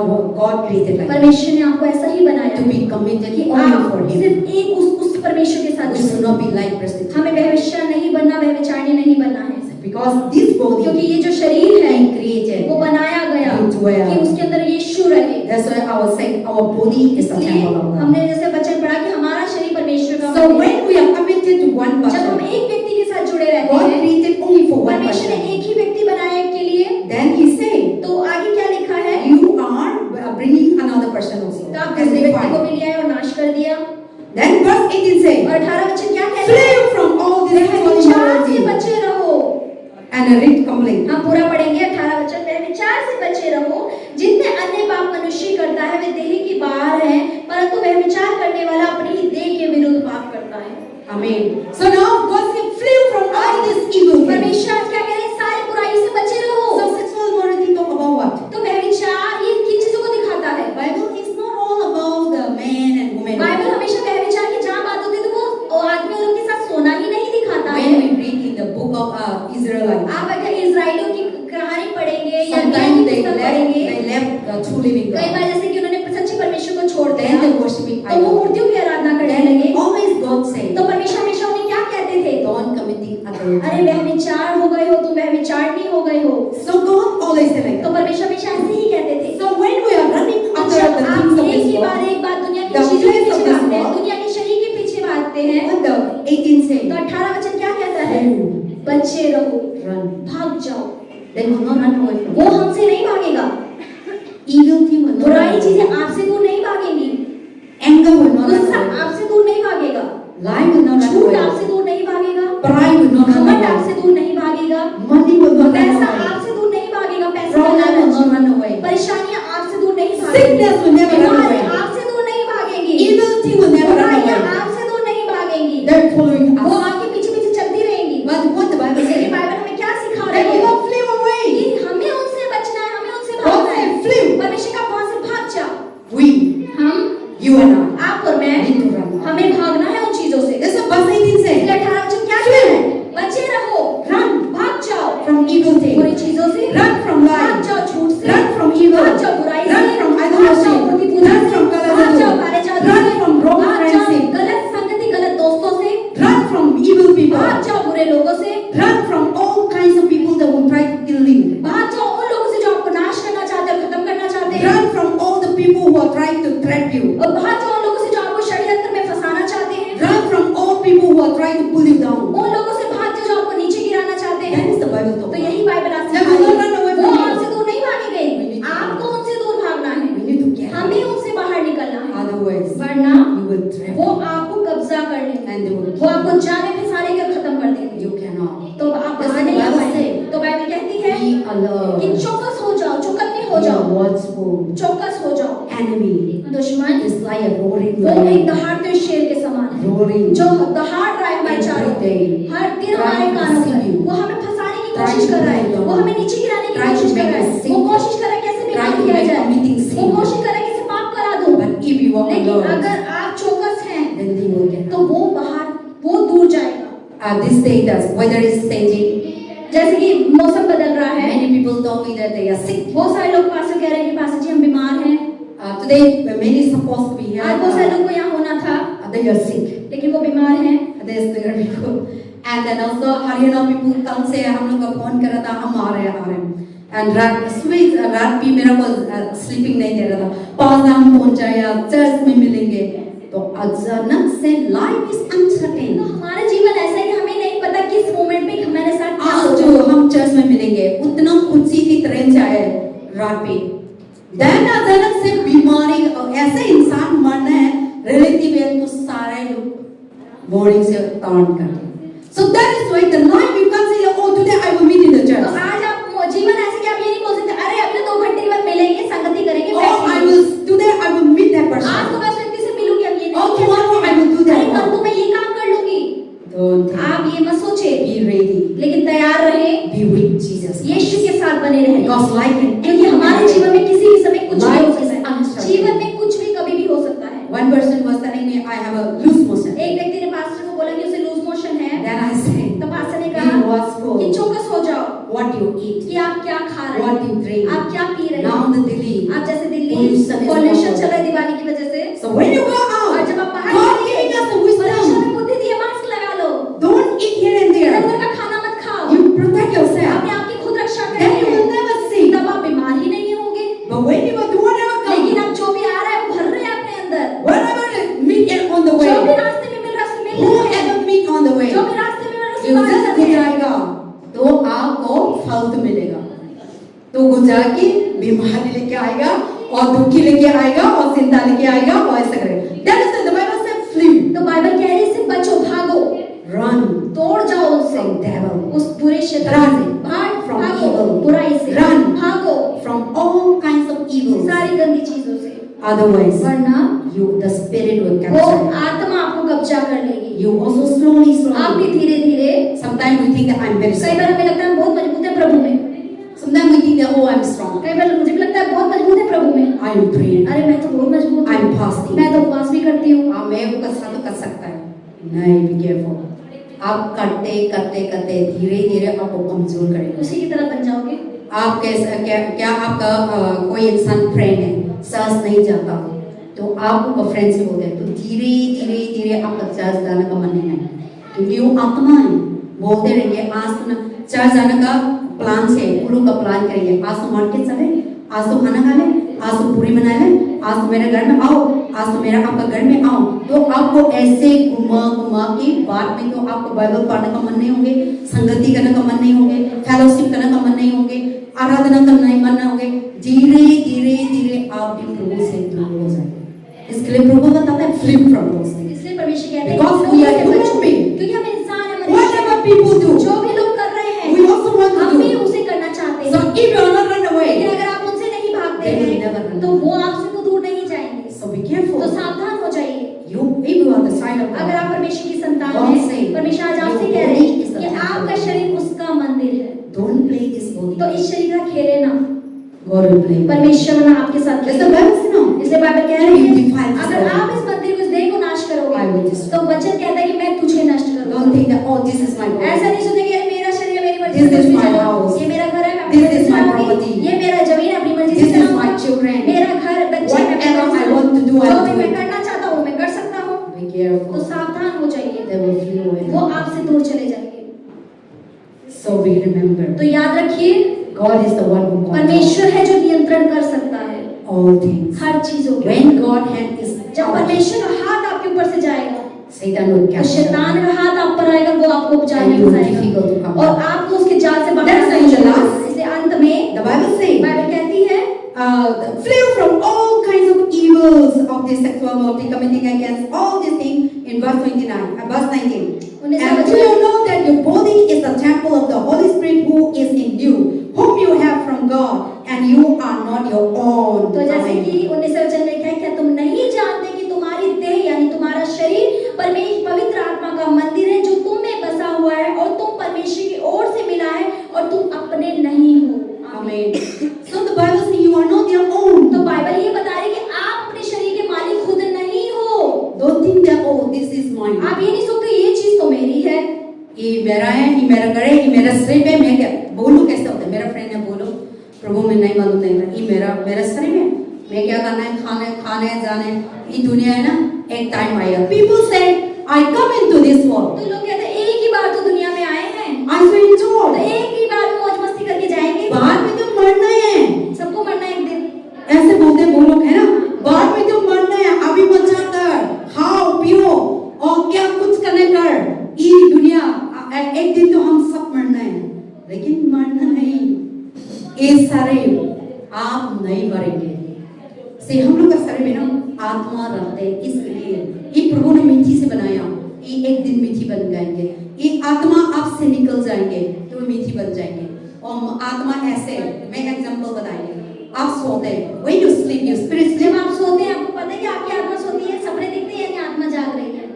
created like that. परमेश्वर ने आपको ऐसा ही बनाया To be committed कि only आप for Him. सिर्फ एक उस परमेश्वर के साथ We should जुड़ें। not be like prostitute. हमें व्यभिचारी नहीं बनना, व्यभिचारिणी नहीं बनना है, Because this क्योंकि body ये जो शरीर है He created. वो बनाया गया To dwell. कि उसके अंदर यीशु रहे। That's why I was saying our body is a इसलिए temple of God. हमने जैसे वचन पढ़ा कि हमारा शरीर परमेश्वर का So मंदिर है। when we are committed to one जब हम person, एक व्यक्ति के साथ जुड़े रहते God हैं, created only for one परमेश्वर ने person. एक ही व्यक्ति बनाया के लिए, Then He said, तो आगे क्या लिखा है? you are bringing another person also. तो आप That's दूसरे the व्यक्ति को point. भी ले आए और नाश कर दिया। Then verse 18 says, और 18 वचन क्या कहता है? flee from all this व्यभिचार से immorality. बचे रहो। And a read complete. हम पूरा पढ़ेंगे 18 वचन। व्यभिचार से बचे रहो, जितने अन्य पाप मनुष्य करता है वे देह की बाहर है, परंतु व्यभिचार करने वाला अपनी ही देह के विरुद्ध पाप करता है। Amen. So now God said, flee from all this evil things. परमेश्वर क्या कह रहे हैं? सारी बुराई से बचे रहो। So sexual immorality talk about what? तो व्यभिचार ये किन चीजों को दिखाता है? Bible is not all about the man and woman. Bible हमेशा व्यभिचार की जहाँ बात होती है तो वो आदमी और उनके साथ सोना ही नहीं दिखाता है। When we read in the book of Israelites, आप अगर इजराइलियों की कहानी पढ़ेंगे या sometimes they पुस्तक पढ़ेंगे, left the true living कई God. बार जैसे कि उन्होंने सच्चे परमेश्वर को छोड़ दिया, Then they worshiping तो वो idols. मूर्तियों की आराधना करने Then लगे। always God said, तो परमेश्वर हमेशा उन्हें क्या कहते थे? don't committing अरे adultery. व्यभिचार हो गए हो, तुम व्यभिचारिणी हो गए हो। So God always said like तो that. परमेश्वर हमेशा ऐसे ही कहते थे। So when we are running तो after जब the आप things of एक this ही बार world, एक बार दुनिया की the चीजों के place of पीछे this भागते हैं, world, दुनिया के शरीर के पीछे भागते हैं, what the 18 says, तो 18 वचन क्या कहता है? Run. बचे रहो, run. भाग जाओ। They will not run away from वो you. हमसे नहीं भागेगा, Evil thing will not run बुराई away. चीजें आपसे दूर नहीं भागेंगी, Anger will not run गुस्सा away. आपसे दूर नहीं भागेगा, Lie will not run झूठ away. आपसे दूर नहीं भागेगा, Pride will not run घमंड away. आपसे दूर नहीं भागेगा, Money will not run पैसा away. आपसे दूर नहीं भागेगा, पैसे का Problem will लालच, not run away. परेशानियां आपसे दूर नहीं भागेंगी, Sickness will never run बीमारी away. आपसे दूर नहीं भागेंगी, Evil thing will never run बुराइयां away. आपसे दूर नहीं भागेंगी, They're following वो us. आपके पीछे पीछे चलती रहेंगी। But what the Bible लेकिन says, बाइबल हमें क्या सिखा they रही will है? not flee away. कि हमें उनसे बचना है, हमें उनसे God भागना है। said, flee. परमेश्वर का वहां से भाग जा। We, हम, you and I, आप और मैं, need to run. हमें भागना है उन चीजों से। That's what verse 18 says. इसलिए 18 वचन क्या कह रहा है? बचे रहो, Run भाग जाओ from evil बुरी things. चीजों से, Run from भाग lies. जाओ झूठ से, Run from evil. भाग जाओ बुराई से, Run from भाग जाओ idolatry. मूर्ति पूजा Run से, from भाग जाओ Kalaladu. काले जादू Run से, from wrong भाग जाओ friendship. गलत संगति, गलत दोस्तों से, Run from evil people. भाग जाओ बुरे लोगों से, Run from all kinds of people that will try to kill you. भाग जाओ उन लोगों से जो आपको नाश करना चाहते हैं, खत्म करना चाहते हैं, Run from all the people who are trying to trap you. और भाग जाओ उन लोगों से जो आपको षड्यंत्र में फंसाना चाहते हैं, Run from all people who are trying to pull you down. उन लोगों से भाग जाओ जो आपको नीचे गिराना चाहते हैं। That is the Bible तो talk. यही बाइबल आज They सिखा will रही not run away है। from वो you. आपसे दूर नहीं भागेंगे, आपको उनसे दूर भागना है, We need to get out. हमें उनसे बाहर निकलना है, Otherwise, वरना you will trap वो आपको कब्जा कर लेंगे, and they will वो kill आपको जाने फंसाने कर खत्म कर देंगे, you. You cannot. तो आप That's बाहर the नहीं आ Bible पाएंगे। say. तो बाइबल कहती है Be alert. कि चौकस हो जाओ, चौकन्ने हो Be जाओ, watchful. चौकस हो जाओ। Enemy दुश्मन is like a roaring वो एक lion. दहाड़ते शेर के समान है, Roaring. जो दहाड़ रहा है हमारे चारों Every day. हर दिन हमारे Trying to कानों deceive पर, you. वो हमें फंसाने की Trying कोशिश to कर रहा है, bring you वो down. हमें नीचे गिराने की Trying to कोशिश कर make रहा us है, sin. वो कोशिश कर रहा है कैसे बीमार Trying to किया make जाए, committing वो sin. कोशिश कर रहा है कैसे पाप करा दूं। But if you walk लेकिन alone, अगर आप चौकस हैं then they will get तो out. वो बाहर, वो दूर जाएगा। This day, the weather is changing. जैसे कि मौसम बदल रहा है, Many people told me that they are sick. बहुत सारे लोग पास कह रहे हैं कि पास जी हम बीमार हैं, Today, many supposed to be here. आज बहुत सारे लोग को यहाँ होना था They are sick. लेकिन वो बीमार हैं। There's the people. And then also Haryana people कल से हम लोग को फोन कर रहा था, हम आ रहे हैं। And रात भी मेरा को स्लीपिंग नहीं दे रहा था। 5 हम पहुंच जाए, चर्च में मिलेंगे। तो अचानक से लाइफ इज अनसर्टेन। तो हमारा जीवन ऐसा है कि हमें नहीं पता किस मोमेंट में हमारे साथ क्या हो आज जाए। जो हम चर्च में मिलेंगे, उतना खुशी की ट्रेन से आए रात पे। देन अचानक से बीमारी, ऐसे इंसान मरना है, रिलेटिव है तो सारे लोग मॉर्निंग से टर्न करते हैं। So that is why the life you can't say, oh today I will meet in the तो church. आज आप जीवन ऐसे कि आप ये नहीं बोल सकते अरे अभी तो 2 घंटे के बाद मिलेंगे, संगति करेंगे, Oh बैठेंगे। I will today I will meet that आज तो person. मैं उस व्यक्ति से मिलूंगी, अब ये Oh नहीं tomorrow कह I will do सकते that. अरे कल तो मैं ये काम कर लूंगी। Don't think. आप ये मत सोचे, Be ready. लेकिन तैयार रहे, Be with Jesus. यीशु के साथ बने रहे, Because life in क्योंकि हमारे जीवन में किसी भी समय कुछ भी हो सकता है, uncertain. जीवन में कुछ loose motion. एक व्यक्ति ने पास्टर को बोला कि उसे लूज मोशन है। Then I said, तो पास्टर ने be कहा watchful कि चौकस हो जाओ what you eat, कि आप क्या खा रहे what you हैं, drink. आप क्या पी रहे Now हैं। the Delhi. आप जैसे Delhi Pollution is pollution common. चल रहा है दिवाली की वजह से। So when you go और out, जब आप बाहर God निकलिए, giving us the परमेश्वर wisdom. ने बुद्धि दी है, मास्क लगा लो। Don't eat here and इधर there. उधर का खाना मत खाओ। You protect yourself. अपने आप की खुद रक्षा Then you will करें, never sick. तब आप बीमार ही नहीं होंगे। But when you do whatever लेकिन comes, अब जो भी आ रहा है वो भर रहे हैं अपने अंदर। whatever meet on the जो भी way, रास्ते में मिल रहा है उससे मिल रहे हैं। whoever meet on the way, जो भी रास्ते में मिल रहा है उससे you बात just करते हैं। जाएगा तो आपको फालतू मिलेगा। तो गुजरा के बीमारी लेके आएगा और दुखी लेके आएगा और चिंता लेके आएगा और ऐसा करेगा। That is the Bible says flee, तो बाइबल कह रही है इससे बचो, भागो, run तोड़ जाओ उनसे, from devil, उस बुरे शैतान Run से, भाग from भागो evil. बुराई से, Run भागो from all kinds of evils. सारी गंदी चीजों से, Otherwise, वरना the spirit will वो capture you. आत्मा आपको कब्जा कर लेगी। You also slowly, आप भी slowly. धीरे धीरे, Sometimes we think that I'm very कई strong. बार हमें लगता है हम बहुत मजबूत है प्रभु में, Sometimes we think that oh I'm strong. कई बार मुझे भी लगता है बहुत मजबूत है प्रभु में, I am praying. अरे मैं तो बहुत मजबूत I'm हूँ, fasting. मैं तो उपवास भी करती हूँ। हाँ मैं वो कसरत तो कर सकता है। नहीं, be careful. आप करते करते करते धीरे धीरे आपको कमजोर करेगा। उसी की तरह बन जाओगे। आप कैसा क्या आपका कोई इंसान फ्रेंड है, सांस नहीं जाता तो आपको फ्रेंड से बोलते हैं तो धीरे धीरे धीरे आपका चर्च जाने का मन नहीं है क्योंकि वो आत्मा है। बोलते रहेंगे आज तो ना चर्च जाने का प्लान से गुरु का प्लान करेंगे, आज तो मार्केट चले, आज तो खाना खा ले, आज तो पूरी बना ले, आज तो मेरे घर में आओ, आज तो मेरा आपका घर में आओ। तो आपको ऐसे घुमा घुमा के बाद में तो आपको बाइबल पढ़ने का मन नहीं होंगे, संगति करने का मन नहीं होंगे, फेलोशिप करने का मन नहीं होंगे, आराधना करने का मन नहीं होंगे। धीरे धीरे धीरे आप भी प्रभु से दूर हो जाएंगे। इसके लिए प्रभु बताता है फ्लिप फ्रॉम दोस थिंग्स। इसलिए परमेश्वर कहते हैं Because कि we are लोगों से human बचो, being. क्योंकि हम इंसान हैं, मनुष्य Whatever हैं। people do, जो भी लोग कर रहे हैं we also want to हम भी do. उसे करना चाहते So हैं। if you are not run लेकिन away, अगर आप उनसे नहीं भागते They will never हैं run तो वो आपसे तो दूर नहीं जाएंगे। so be careful. तो सावधान हो जाइए। If you are the sign of अगर God, आप परमेश्वर की संतान God हैं, say, परमेश्वर आज आपसे your कह body रहे हैं is the कि temple. आपका शरीर उसका मंदिर है, don't play this body. तो इस शरीर का खेले ना, God will play. परमेश्वर ना आपके साथ That's खेले। the Bible says no. इसलिए बाइबल कह You रही है defile this अगर body. आप इस मंदिर को, इस देह को नाश I will करोगे destroy. तो वचन कहता है कि मैं तुझे नष्ट Don't करूंगा। think that oh this is my ऐसा body. नहीं सोचेंगे अरे मेरा शरीर है, मेरी मर्जी This से is कुछ भी my चलो। house. ये मेरा घर है, मैं अपनी This मर्जी is से my चलाऊंगी। property. ये मेरा जमीन है, अपनी मर्जी से This is चलाऊंगी। my children. मेरा घर, बच्चे, मैं अपनी Whatever मर्जी I से- want to do, I जो will भी do मैं it. करना चाहता हूँ मैं कर सकता हूँ। Be तो careful. सावधान हो जाइए, They will flee away. वो आपसे दूर चले जाएंगे। So we remember, तो याद रखिए God is the one who controls परमेश्वर है जो नियंत्रण कर सकता है all things. हर चीजों के। When God hand is जब out, परमेश्वर का हाथ आपके ऊपर से जाएगा Satan will तो capture. शैतान का हाथ आप पर आएगा, वो आपको जाल में And you will फंसाएगा difficult to come और out. आपको उसके जाल से बाहर That's नहीं the निकलना। last. इसलिए अंत में The Bible says, बाइबल कहती है flee from all kinds of evils of this sexual morality, committing against all these things in verse 29, verse 19. And do you know that your body is the temple of the Holy Spirit who is in you, whom you have from God, and you are not your own. तो जैसे Amen. कि 19 वचन में लिखा है, क्या तुम नहीं जानते कि तुम्हारी देह यानी तुम्हारा शरीर परमेश्वर पवित्र आत्मा का मंदिर है जो तुम में बसा हुआ है और तुम परमेश्वर की ओर से मिला है और तुम अपने नहीं हो। Amen. So the Bible says you are not your own. तो बाइबल ये बता रही है कि आप अपने शरीर के मालिक खुद नहीं हो। Don't think that oh this is mine. आप ये नहीं सोचते ये चीज तो मेरी है, ये मेरा है, ये मेरा घर है, ये मेरा शरीर है। मैं क्या बोलूं कैसे होता है? मेरा फ्रेंड है बोलो प्रभु में नहीं मालूम नहीं ये मेरा शरीर है। मैं क्या करना है, खाने जाने। ये दुनिया है ना, एक टाइम आएगा। People say I come into this world. तो लोग कहते हैं एक ही बार तो दुनिया में आए हैं, I will enjoy. तो एक ही बार मौज मस्ती करके जाएंगे। बाद में तो मरना है। सबको मरना है एक दिन। ऐसे बोलते हैं वो लोग है ना, बाद में तो मरना है। अभी बचा कर खाओ पियो और क्या कुछ करने कर। ये दुनिया एक दिन तो हम सब मरना है, लेकिन मरना नहीं। ये सारे आप नहीं मरेंगे। से हम लोग का शरीर में ना आत्मा रहते हैं, इसलिए ये प्रभु ने मिट्टी से बनाया। ये एक दिन मिट्टी बन जाएंगे। ये आत्मा आपसे निकल जाएंगे तो मिट्टी बन जाएंगे। और आत्मा ऐसे, मैं एग्जांपल बताएंगे। आप सोते हैं, when you sleep, your spirit जब sleep, आप सोते हैं आपको पता है कि आपकी आत्मा सोती है, सपने दिखते हैं यानी आत्मा जाग रही है।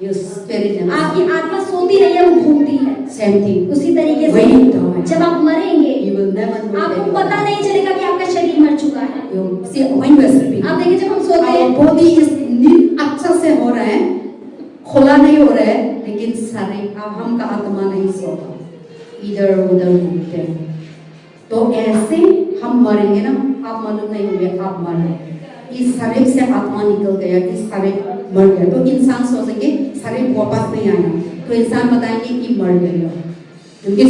your spirit never आपकी आत्मा सोती नहीं है, वो घूमती है। sleep. Same thing. उसी तरीके से When you die, जब आप मरेंगे you will never know that आपको you पता are. नहीं चलेगा कि आपका शरीर मर चुका है। You see, when you are sleeping, आप देखिए जब हम सोते our हैं body is नींद अच्छा से हो रहा है, पूरा नहीं हो रहा है, लेकिन शरीर हम का आत्मा नहीं सोता, इधर उधर घूमते हैं। तो ऐसे हम मरेंगे ना, आप मालूम नहीं होंगे आप मर गए, इस शरीर से आत्मा निकल गया, इस शरीर मर गया। तो इंसान सोचेंगे शरीर वापस नहीं आया, तो इंसान बताएंगे कि मर गया, क्योंकि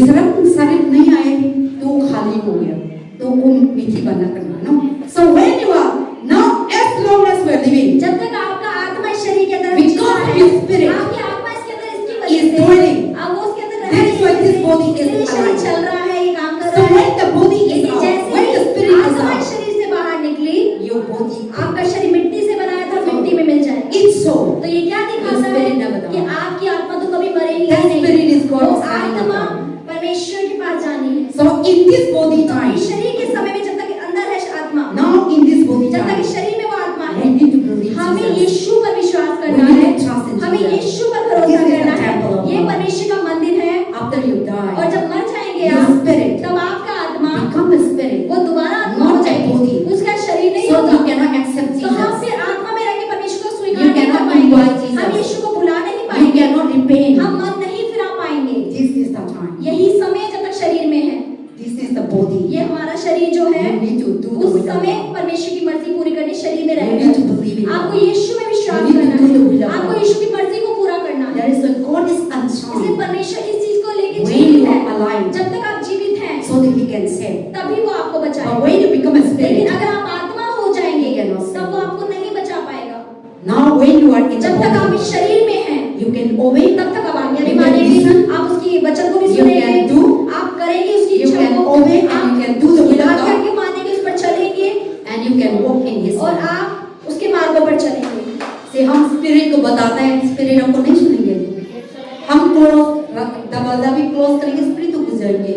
शरीर नहीं आए तो खाली हो गया, तो वो मिट्टी बना करना नो। So when you are now as long as we are living, जब तक आपका आत्मा इस शरीर के अंदर Because जीता है, his spirit आपकी आत्मा इसके अंदर इसकी is वजह से dwelling. अब वो उसके अंदर That is why this body is इसलिए शरीर alive. चल रहा है, ये काम कर So रहा है। when the body is लेकिन out, जैसे when the he spirit is आत्मा out, इस शरीर से बाहर निकली, your body आपका शरीर मिट्टी से बनाया था, मिट्टी में मिल जाएगा। it's so. तो ये क्या दिखाता Your spirit है never dies. कि आपकी आत्मा तो कभी मरेगी That नहीं। spirit is वो God's आत्मा hand. परमेश्वर के पास जानी है। So in this body तो time, इस शरीर के समय में जब तक अंदर है आत्मा, now in this body जब तक time, इस शरीर में वो आत्मा we है, need to believe हमें Jesus. यीशु पर विश्वास करना We need है, to trust in हमें Jesus. यीशु पर भरोसा This is the करना है। temple of ये God. परमेश्वर का मंदिर है, After you die, और जब मर जाएंगे your आप, spirit तब आपका आत्मा become a spirit, वो दोबारा आत्मा not हो a जाएगी, body. उसका शरीर नहीं So होगा। you cannot accept तो हम Jesus. फिर आत्मा में रह के परमेश्वर को स्वीकार You नहीं कर cannot पाएंगे, invite Jesus. हम यीशु को बुला नहीं You पाएंगे, cannot repent. हम मन नहीं फिरा पाएंगे। This is the time. यही समय जब तक शरीर में है, This is the body. ये हमारा शरीर जो है, You need to do the उस will of समय God. परमेश्वर की मर्जी पूरी करनी, शरीर में You रहकर need to believe in आपको God. यीशु में विश्वास You need to करना do the will है, of आपको God. यीशु की मर्जी को पूरा करना है। There is a God is इसलिए unstrong. परमेश्वर इस चीज को लेके When जीवित you है, are alive, जब तक आप जीवित हैं so that He can save. तभी वो आपको But बचाएगा। when you become a लेकिन spirit, अगर आप आत्मा हो जाएंगे He cannot save. तब वो आपको नहीं बचा पाएगा। now when you are in the जब तक आप इस body, शरीर में हैं, you can obey, तब तक आप आज्ञा भी You can मानेंगे, listen. आप उसकी वचन को भी You सुनेंगे, can do. आप करेंगे उसकी you इच्छा can को, obey, and आप you can do the उसकी will of आज्ञा God, के मानेंगे, उस पर चलेंगे and you can walk in His और way. आप उसके मार्गों पर चलेंगे। से हम स्पिरिट को बताते हैं, स्पिरिट हमको नहीं सुनेंगे, हम क्लोज दरवाजा भी क्लोज करेंगे, स्पिरिट तो गुजरेंगे,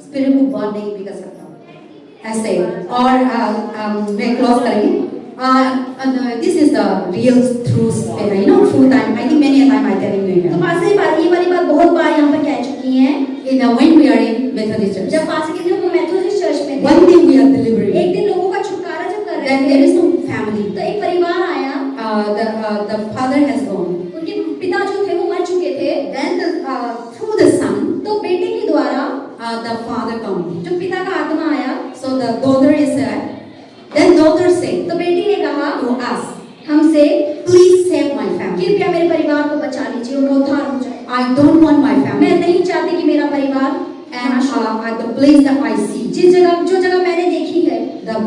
स्पिरिट को बाहर नहीं भी कर सकता ऐसे। और मैं क्लोज करेंगे। This is the real true spirit, you know, true time. I think many a time I telling you तो here. पास ये वाली बात बहुत बार यहाँ पर कह चुकी हैं। When we are in Methodist church, जब पास के दिन हम मेथोडिस्ट चर्च में थे, one day we are delivering, एक दिन लोगों का छुटकारा जब कर रहे then थे, there is no family. तो एक परिवार आया, The father has gone. उनके पिता जो थे वो मर चुके थे, Then through the son, तो बेटे के द्वारा the father come. जो पिता का आत्मा आया, So the daughter is there. Then daughter said तो बेटी ने कहा to us, हमसे, please save my family. कृपया मेरे परिवार को बचा लीजिए, उनका उद्धार हो जाए। I don't want my मैं family. नहीं चाहती कि मेरा परिवार And नाश हो। at the place that I see, जो जगह मैंने देखी है, the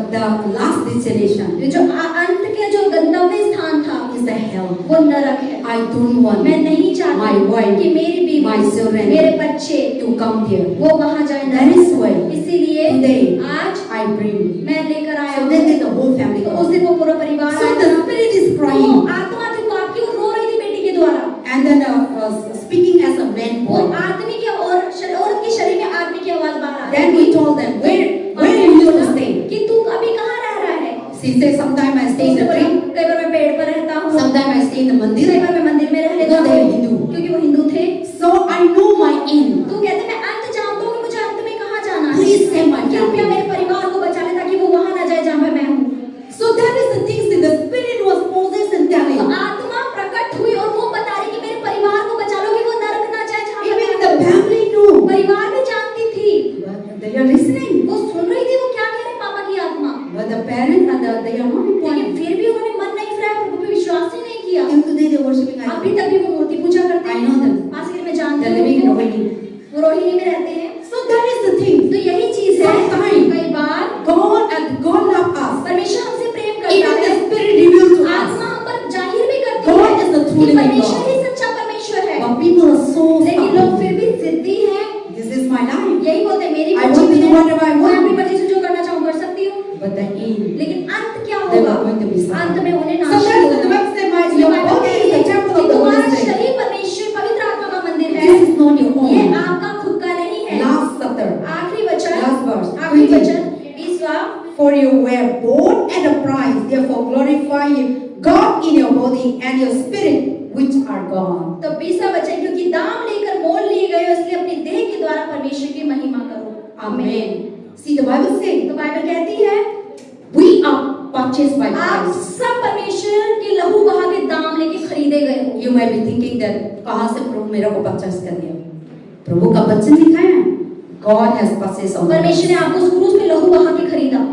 last destination जो अंत के जो गंतव्य स्थान था, is the hell. वो नरक है। I don't want मैं नहीं my चाहती wife, कि मेरी बीवी, my children मेरे बच्चे to come there. वो वहां जाए। That is why इसीलिए today आज I bring. मैं लेकर आया So हूँ। then the whole family तो comes. उस दिन वो पूरा परिवार So आया the था। spirit is तो crying. आत्मा थी वो आपकी, वो रो रही थी बेटी के द्वारा। And then speaking as a man वो boy. आदमी की औरत के शरीर में आदमी की आवाज बाहर आ Then we told them, where you used to stay? कि तू अभी कहाँ रह रहा है? She said, sometimes I stay in the tree, कई बार मैं पेड़ पर रहता हूँ, sometimes I stay in the कई mandir. बार मैं मंदिर में रह लेता Because they are हूँ, Hindu. क्योंकि वो हिंदू थे। So I know my end. तू कहते मैं अंत जानता हूँ कि मुझे अंत में कहाँ जाना है। Please save my कृपया family. मेरे परिवार को बचा ले ताकि वो वहाँ ना जाए जहाँ पे मैं हूँ। So that is the things that the spirit was possessed and तो telling. आत्मा प्रकट हुई और वो बता रही कि मेरे परिवार को बचा लो कि वो नरक ना जाए जहाँ पे Even मैं the हूँ। family knew. परिवार भी जानती थी, But they are listening. वो सुन रही थी वो क्या कह रहे पापा की आत्मा। But the parents and they are not लेकिन important. फिर भी उन्होंने मन नहीं फिराया, प्रभु पे विश्वास ही नहीं किया। Till today they are worshiping अभी idols. तक भी वो मूर्ति पूजा करते I हैं। know them. पास में They जानते are हैं living in a उनको। wedding. वो रोहिणी में रहते हैं। So that is the thing. तो यही चीज है, Sometimes कई बार God love us. परमेश्वर हमसे प्रेम करता Even the है, spirit reveals to us. आत्मा हम पर जाहिर भी करती God है is the true कि living परमेश्वर God. ही सच्चा परमेश्वर है। But people are so लेकिन लोग stubborn. फिर भी जिद्दी हैं, This is my life. यही बोलते हैं मेरी I मर्जी want to do है, whatever I मैं want. अपनी मर्जी से जो करना चाहूँ कर सकती हूँ। But the end. लेकिन अंत क्या They होगा? were going to be sad. अंत में उन्हें So नाश that's होगा। the Bible says, my इसलिए your बाइबल body कहती is है the temple कि of the Holy तुम्हारा Spirit. शरीर परमेश्वर पवित्र आत्मा का मंदिर है। This is not your ये own. आपका खुद का नहीं है। Last Saturday. आखिरी वचन, Last verse. आखिरी 20. वचन 20वां, For you were bought at a price, therefore glorify God in your body and your spirit which are God. तो 20वां वचन, क्योंकि दाम लेकर मोल लिए गए हो इसलिए अपनी देह के द्वारा परमेश्वर की महिमा करो। Amen. See the Bible says तो बाइबल कहती है we are purchased by आप price. सब परमेश्वर के लहू बहा के दाम लेके खरीदे गए हो। You may be thinking that कहाँ से प्रभु मेरे को परचेस कर दिया? प्रभु का वचन लिखा है, God has purchased on the परमेश्वर ने cross. आपको उस क्रूस पे लहू बहा के खरीदा।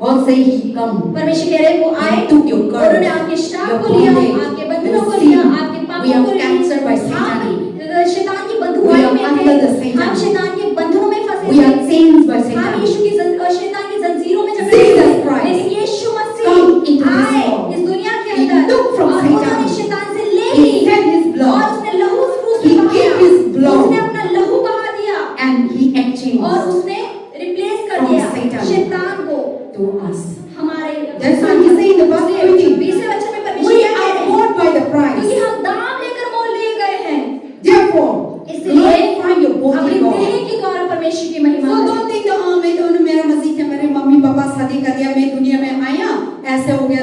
God say He come. परमेश्वर कह रहे हैं वो आए, He took your और curse, उन्होंने आपके श्राप your को लिया, bondage, आपके बंधनों को your लिया, sin. आपके We पापों are को लिया। captured by Satan. हम शैतान की We बंधुआई are में under the थे, Satan. हम शैतान के बंधनों में फंसे We are थे, chained by हम Satan. यीशु की शैतान की जंजीरों में जकड़े Jesus थे। Christ लेकिन यीशु come मसीह into this आए world. इस दुनिया के He अंदर, took from और Satan. उन्होंने शैतान से ले He ली, shed His और blood उसने लहू उस क्रूस He पे बहाया, gave His blood. उसने अपना लहू बहा दिया, and He exchanged और उसने रिप्लेस कर From दिया Satan. शैतान को to us. हमारे। That's why He say in the verse 20, 20वें वचन में परमेश्वर we क्या कह are रहे हैं? bought by the क्योंकि price. हम दाम लेकर मोल लिए गए हैं, Therefore, इसलिए glorify your अपनी body, God. देह के द्वारा परमेश्वर की महिमा So करें। don't think that मैं तो मेरा मसीह है, मेरे मम्मी पापा शादी कर दिया, मैं दुनिया में आया, ऐसे हो गया,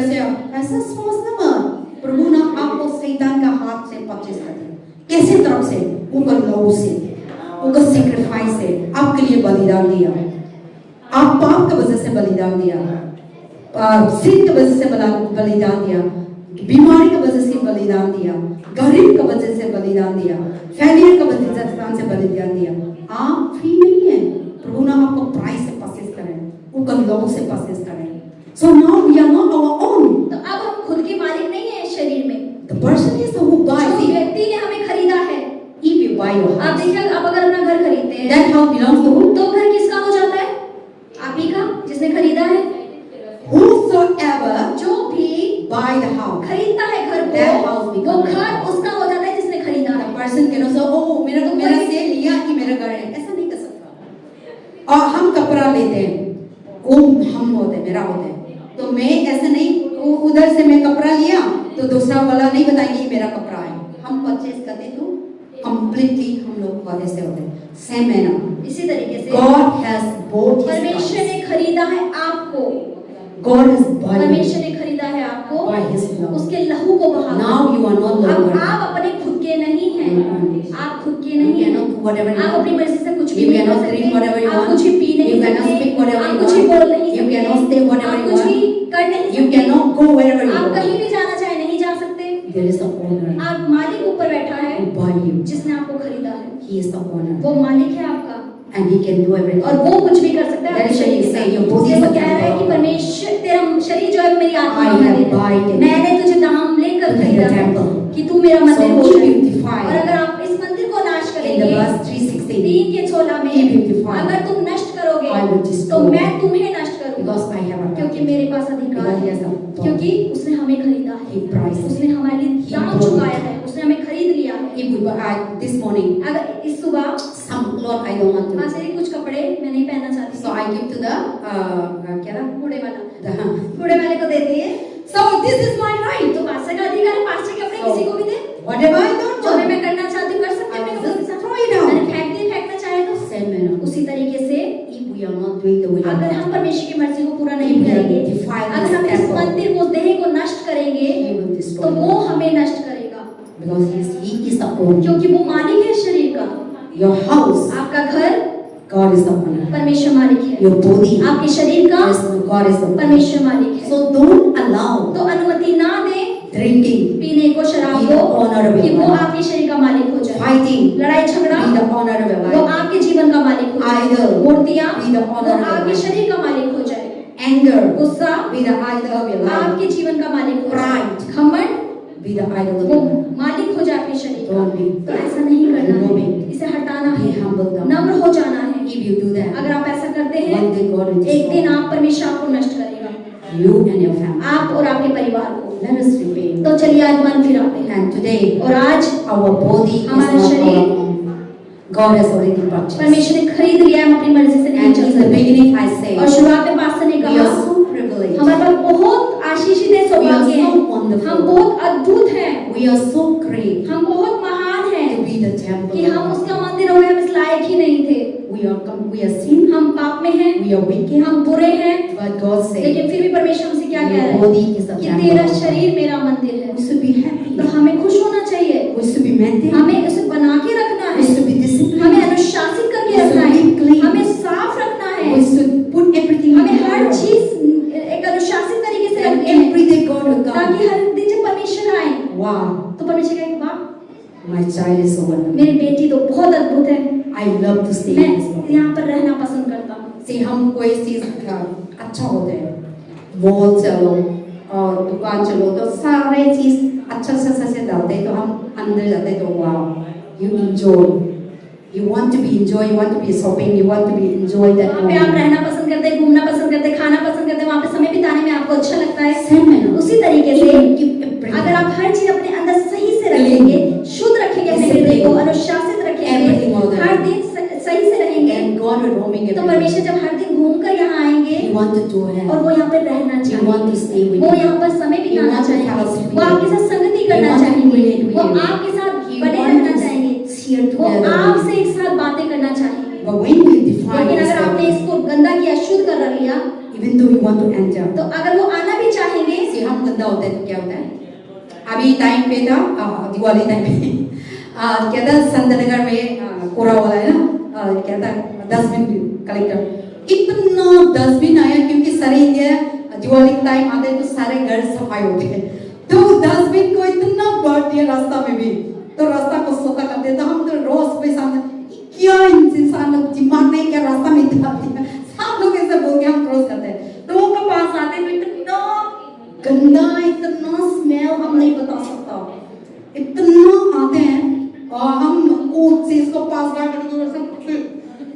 ऐसा सोचना मत। प्रभु ने आपको शैतान का हाथ से परचेस कर दिया। कैसे तरफ से? ऊपर लहू से, ऊपर सैक्रिफाइस से आपके लिए बलिदान दिया। आप पाप की वजह से बलिदान दिया, सिन की वजह से बलिदान दिया, बीमारी की वजह से बलिदान दिया, गरीब की वजह से बलिदान दिया, फेलियर की वजह से बलिदान दिया। आप फ्री नहीं है, प्रभु ने आपको प्राइस से परचेस करें, ऊपर लहू से परचेस करें। So now we are not our own. तो अब हम खुद के मालिक नहीं है शरीर में, The person is the who buys जो it. व्यक्ति ने हमें खरीदा है। If you buy your आप house, देखिए, आप अगर अपना घर खरीदते हैं, that house belongs to who? तो घर किसका हो जाता है? आप ही का, जिसने खरीदा है। Whosoever जो भी buy the house, खरीदता है घर That को, house वो becomes घर yours. उसका हो जाता है जिसने खरीदा the है। person cannot say, oh मेरा से लिया कि मेरा घर है, ऐसा नहीं कर सकता। और हम कपड़ा लेते हैं, वो हम होते हैं, मेरा होता है, तो मैं ऐसा नहीं, उधर से मैं कपड़ा लिया तो दूसरा वाला नहीं बताएंगे ये मेरा कपड़ा है। हम परचेस करते तो कंप्लीटली हम लोग वाले से होते हैं। सेम है ना, इसी तरीके से God has bought His परमेश्वर price. ने खरीदा है आपको, God has bought परमेश्वर you ने खरीदा है आपको by His blood. उसके लहू को बहा। Now you are not अब longer. आप अपने खुद के नहीं हैं, आप खुद के You नहीं हैं। cannot do whatever you आप want. अपनी मर्जी से कुछ भी You नहीं कर cannot drink whatever सकते, you आप want. कुछ भी पी नहीं You cannot सकते, speak whatever आप you कुछ भी want. बोल नहीं You सकते, cannot say whatever आप you कुछ भी want. कर नहीं You सकते, cannot go wherever you आप want. कहीं भी जाना चाहे नहीं जा सकते। There is the owner आप मालिक ऊपर बैठा है who bought you. जिसने आपको खरीदा है, He is the owner, वो मालिक है आपका, and He can do everything. और वो कुछ भी कर सकता है That आपके is why शरीर He के say, साथ। your body इसलिए is वो the कह रहा है कि temple. परमेश्वर तेरा शरीर जो है मेरी आत्मा I का have मंदिर bought है, it. मैंने तुझे दाम लेकर To be खरीदा the है temple. कि तू मेरा मंदिर हो So जाए। keep beautified. और अगर आप इस मंदिर को नाश In the करेंगे, verse 3:16, 3:16 में, Keep beautified. अगर तुम नष्ट करोगे I will destroy. तो मैं तुम्हें नष्ट करूंगा, because I have a क्योंकि मेरे पास अधिकार Because He है, has the power. क्योंकि उसने हमें खरीदा है, He priced. उसने हमारे लिए He दाम bought चुकाया it. है, उसने हमें खरीद लिया है। If we buy this morning, अगर इस सुबह some cloth I don't want to. आज से कुछ कपड़े मैं नहीं पहनना चाहती, So I give to the क्या ना कूड़े वाला, the कूड़े वाले को दे दिए। So this is my right. तो पास्टर का अधिकार है, पास्टर के कपड़े किसी को भी दे, Whatever I don't जो भी want, मैं करना चाहती हूँ कर सकती I हूँ अपने will कपड़ों के just साथ। throw it मैंने out. फेंकना चाहे तो Same manner. उसी तरीके से If we are not doing the will of अगर हम God, परमेश्वर की मर्जी को पूरा He नहीं will करेंगे, defile अगर हम this इस temple. मंदिर को, उस देह को नष्ट करेंगे, He will तो destroy वो it. हमें नष्ट करेगा, Because He is the owner. क्योंकि वो मालिक है शरीर का। Your house, आपका घर God is the owner. परमेश्वर मालिक है, Your body, आपके शरीर का God is the owner. परमेश्वर मालिक है। So don't allow तो अनुमति ना दें drinking, पीने को, शराब Be the को, owner of कि your वो life. आपके शरीर का मालिक हो जाए। fighting, लड़ाई झगड़ा be the owner of your वो life. आपके जीवन का मालिक हो जाए, Idol, मूर्तियां be the वो owner of your आपके life. शरीर का मालिक हो जाए, Anger, गुस्सा be the idol of your life. आपके जीवन का मालिक हो जाए, Pride. घमंड Be the idol of वो your life. मालिक हो जाए अपने शरीर का। Don't be. तो ऐसा नहीं करना No है, way. इसे हटाना Be है, humble down. नम्र हो जाना है। If you do that, अगर आप ऐसा करते हैं, one day God will एक दिन destroy आप परमेश्वर आपको नष्ट करेगा, you and your family. आप और आपके परिवार को। Let us repent. तो चलिए आज मन फिराते हैं, And today, और आज our body is हमारा not शरीर our own. God has already purchased. परमेश्वर ने खरीद लिया है, हम अपनी मर्जी से नहीं And चल in the सकते। beginning, I say, और शुरुआत में पास्टर ने we कहा are so privileged. हमारे पास बहुत आशीषित है, सौभाग्य We are है, so wonderful. हम बहुत अद्भुत हैं, We are so great हम बहुत महान हैं to be the temple. कि of हम God. उसका मंदिर हो गए, हम इस लायक ही नहीं थे। We are sin. हम पाप में हैं, We are wicked. हम बुरे हैं, But God said, लेकिन फिर भी परमेश्वर हमसे क्या कह रहा your है body is the कि temple. तेरा of God. शरीर मेरा मंदिर है। We should be happy. तो हमें खुश होना चाहिए, We should be maintained. हमें उसे बना के रखना We है, should be disciplined. हमें अनुशासित करके We रखना should है, be clean. हमें साफ रखना है, We should put everything in हमें हर order. चीज एक अनुशासित तरीके से And रखनी child is so wonderful. मेरी बेटी तो बहुत अद्भुत है। I love to stay in this मैं body. यहाँ पर रहना पसंद करता हूँ। See, हम कोई चीज अच्छा होते हैं, मॉल चलो और दुकान चलो तो सारे चीज अच्छा से डालते हैं, तो हम अंदर जाते हैं तो वाह, you enjoy, you want to be enjoy, you want to be shopping, you want to be enjoy that वहाँ पे आप moment. रहना पसंद करते हैं, घूमना पसंद करते हैं, खाना पसंद करते हैं, वहाँ पे समय बिताने में आपको अच्छा लगता है। Same है ना? उसी तरीके से Everything. अगर आप हर चीज अपने अंदर सही से रखेंगे, शुद्ध रखेंगे अपने हृदय को, अनुशासित Everything रखेंगे, all the हर time. दिन सही से रहेंगे, And God will roaming तो everywhere. परमेश्वर जब हर दिन घूमकर यहाँ आएंगे You want to do it. और वो यहाँ पे रहना You want to चाहेंगे, stay with वो you. यहाँ पर समय You बिताना want to चाहेंगे, fellowship वो with आपके साथ संगति करना want to चाहेंगे, relate with वो you. आपके साथ You बने want रहना to चाहेंगे, share वो together. आपसे एक साथ बातें करना चाहेंगे। But when you define लेकिन this अगर आपने word, इसको गंदा किया, शुद्ध कर लिया, even though you want to enter, तो अगर वो आना भी चाहेंगे, से हम गंदा होता है तो क्या होता है? अभी टाइम पे था दिवाली टाइम पे क्या था संतनगर में कोरा वाला है ना, क्या था डस्टबिन कलेक्टर, इतना डस्टबिन आया क्योंकि सारे इंडिया दिवाली टाइम आते तो सारे घर सफाई होते हैं, तो डस्टबिन को इतना बांट दिया रास्ता में भी, तो रास्ता को सोता करते, तो हम तो रोज पे सामने क्या इंसान लोग दिमाग नहीं क्या रास्ता में डाल दिया, सब लोग ऐसे बोल के हम क्रॉस करते हैं, लोगों के पास आते तो इतना गंदा, इतना स्मेल हम नहीं बता सकता, इतना आते हैं और हम उस चीज को पास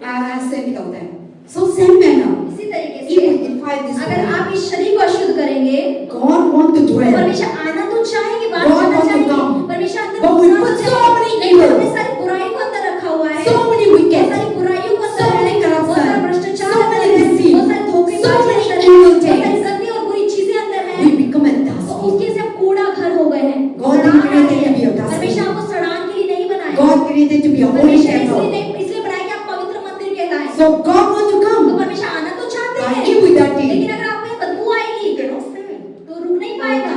ऐसे निकलते हैं। So same manner, इसी तरीके if I से अगर आप इस शरीर को अशुद्ध करेंगे, God want to do it, परमेश्वर आना तो चाहेंगे, बात God करना want to चाहेंगे, come, परमेश्वर अंदर but we घुसना put तो so चाहेंगे, many लेकिन evil, हमने सारी बुराई को अंदर रखा हुआ है, so many बहुत wicked, सारी बुराइयों को so अंदर many है, बहुत सारा corruption, भ्रष्टाचार so अंदर many है, deceit, बहुत सारे धोखेबाजी so many अंदर है, evil बहुत सारी things. गंदी और बुरी चीजें अंदर हैं, We become a तो dust. उसके से हम कूड़ा घर हो गए हैं। God सड़ान created आ गए to be a हैं। dust. परमेश्वर आपको सड़ान के लिए नहीं बनाया, God created to be a holy परमेश्वर temple. इसलिए बनाया कि आप पवित्र मंदिर कहलाएं। So God want to तो come. परमेश्वर आना तो चाहते But हैं, if we dirty, लेकिन अगर आप में बदबू आएगी तो रुक नहीं पाएगा,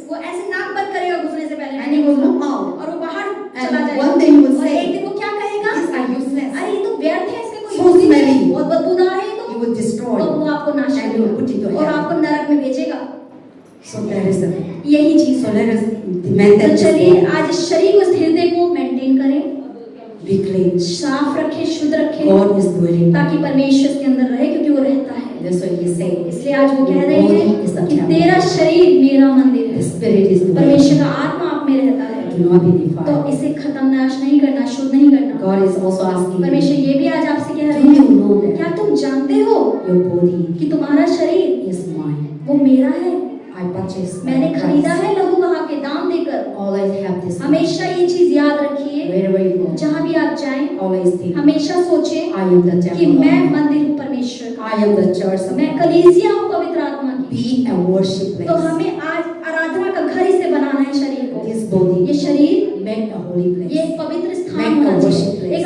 वो ऐसे नाक बंद करेगा घुसने से पहले, and he will look out. और वो बाहर And चला जाएगा, one day he will और say, एक दिन वो क्या कहेगा, these are useless. अरे ये तो व्यर्थ है, इसका कोई So यूज ही नहीं है, smelly. बहुत बदबूदार है ये तो, He will destroy. तो वो आपको नाश And he will put it to करेगा और hell. आपको नरक में भेजेगा। So that is the. यही चीज So है। let us demand तो that this चलिए body आज इस शरीर को, इस हृदय को मेंटेन करें, be clean. साफ रखें, शुद्ध रखें, God is dwelling. ताकि परमेश्वर इसके अंदर रहे, क्योंकि वो रहता है। That's why he said. इसलिए आज वो कह Your रहे body हैं is the कि temple. तेरा शरीर मेरा मंदिर The है, spirit is dwelling. परमेश्वर का आत्मा आप में रहता है, Do not be तो defiled. इसे खत्म नाश नहीं करना, शुद्ध नहीं करना। God is also asking परमेश्वर you. ये भी आज आपसे कह रहे Do you हैं, know that क्या तुम जानते हो your body कि तुम्हारा शरीर is mine? वो मेरा है, I purchased. मैंने by खरीदा price. है लहू बहा के, दाम देकर। Always have this. हमेशा ये चीज याद रखिए, Wherever you go, जहाँ भी आप जाएं, always think. हमेशा सोचें I am the कि temple. मैं of God. मंदिर हूँ परमेश्वर का, I am the church of मैं God. कलीसिया हूँ पवित्र आत्मा की। Be a worship तो place. हमें आज आराधना का घर इसे बनाना है शरीर को। This body ये शरीर, make a holy ये place. एक पवित्र स्थान Make a होना worship चाहिए, place. एक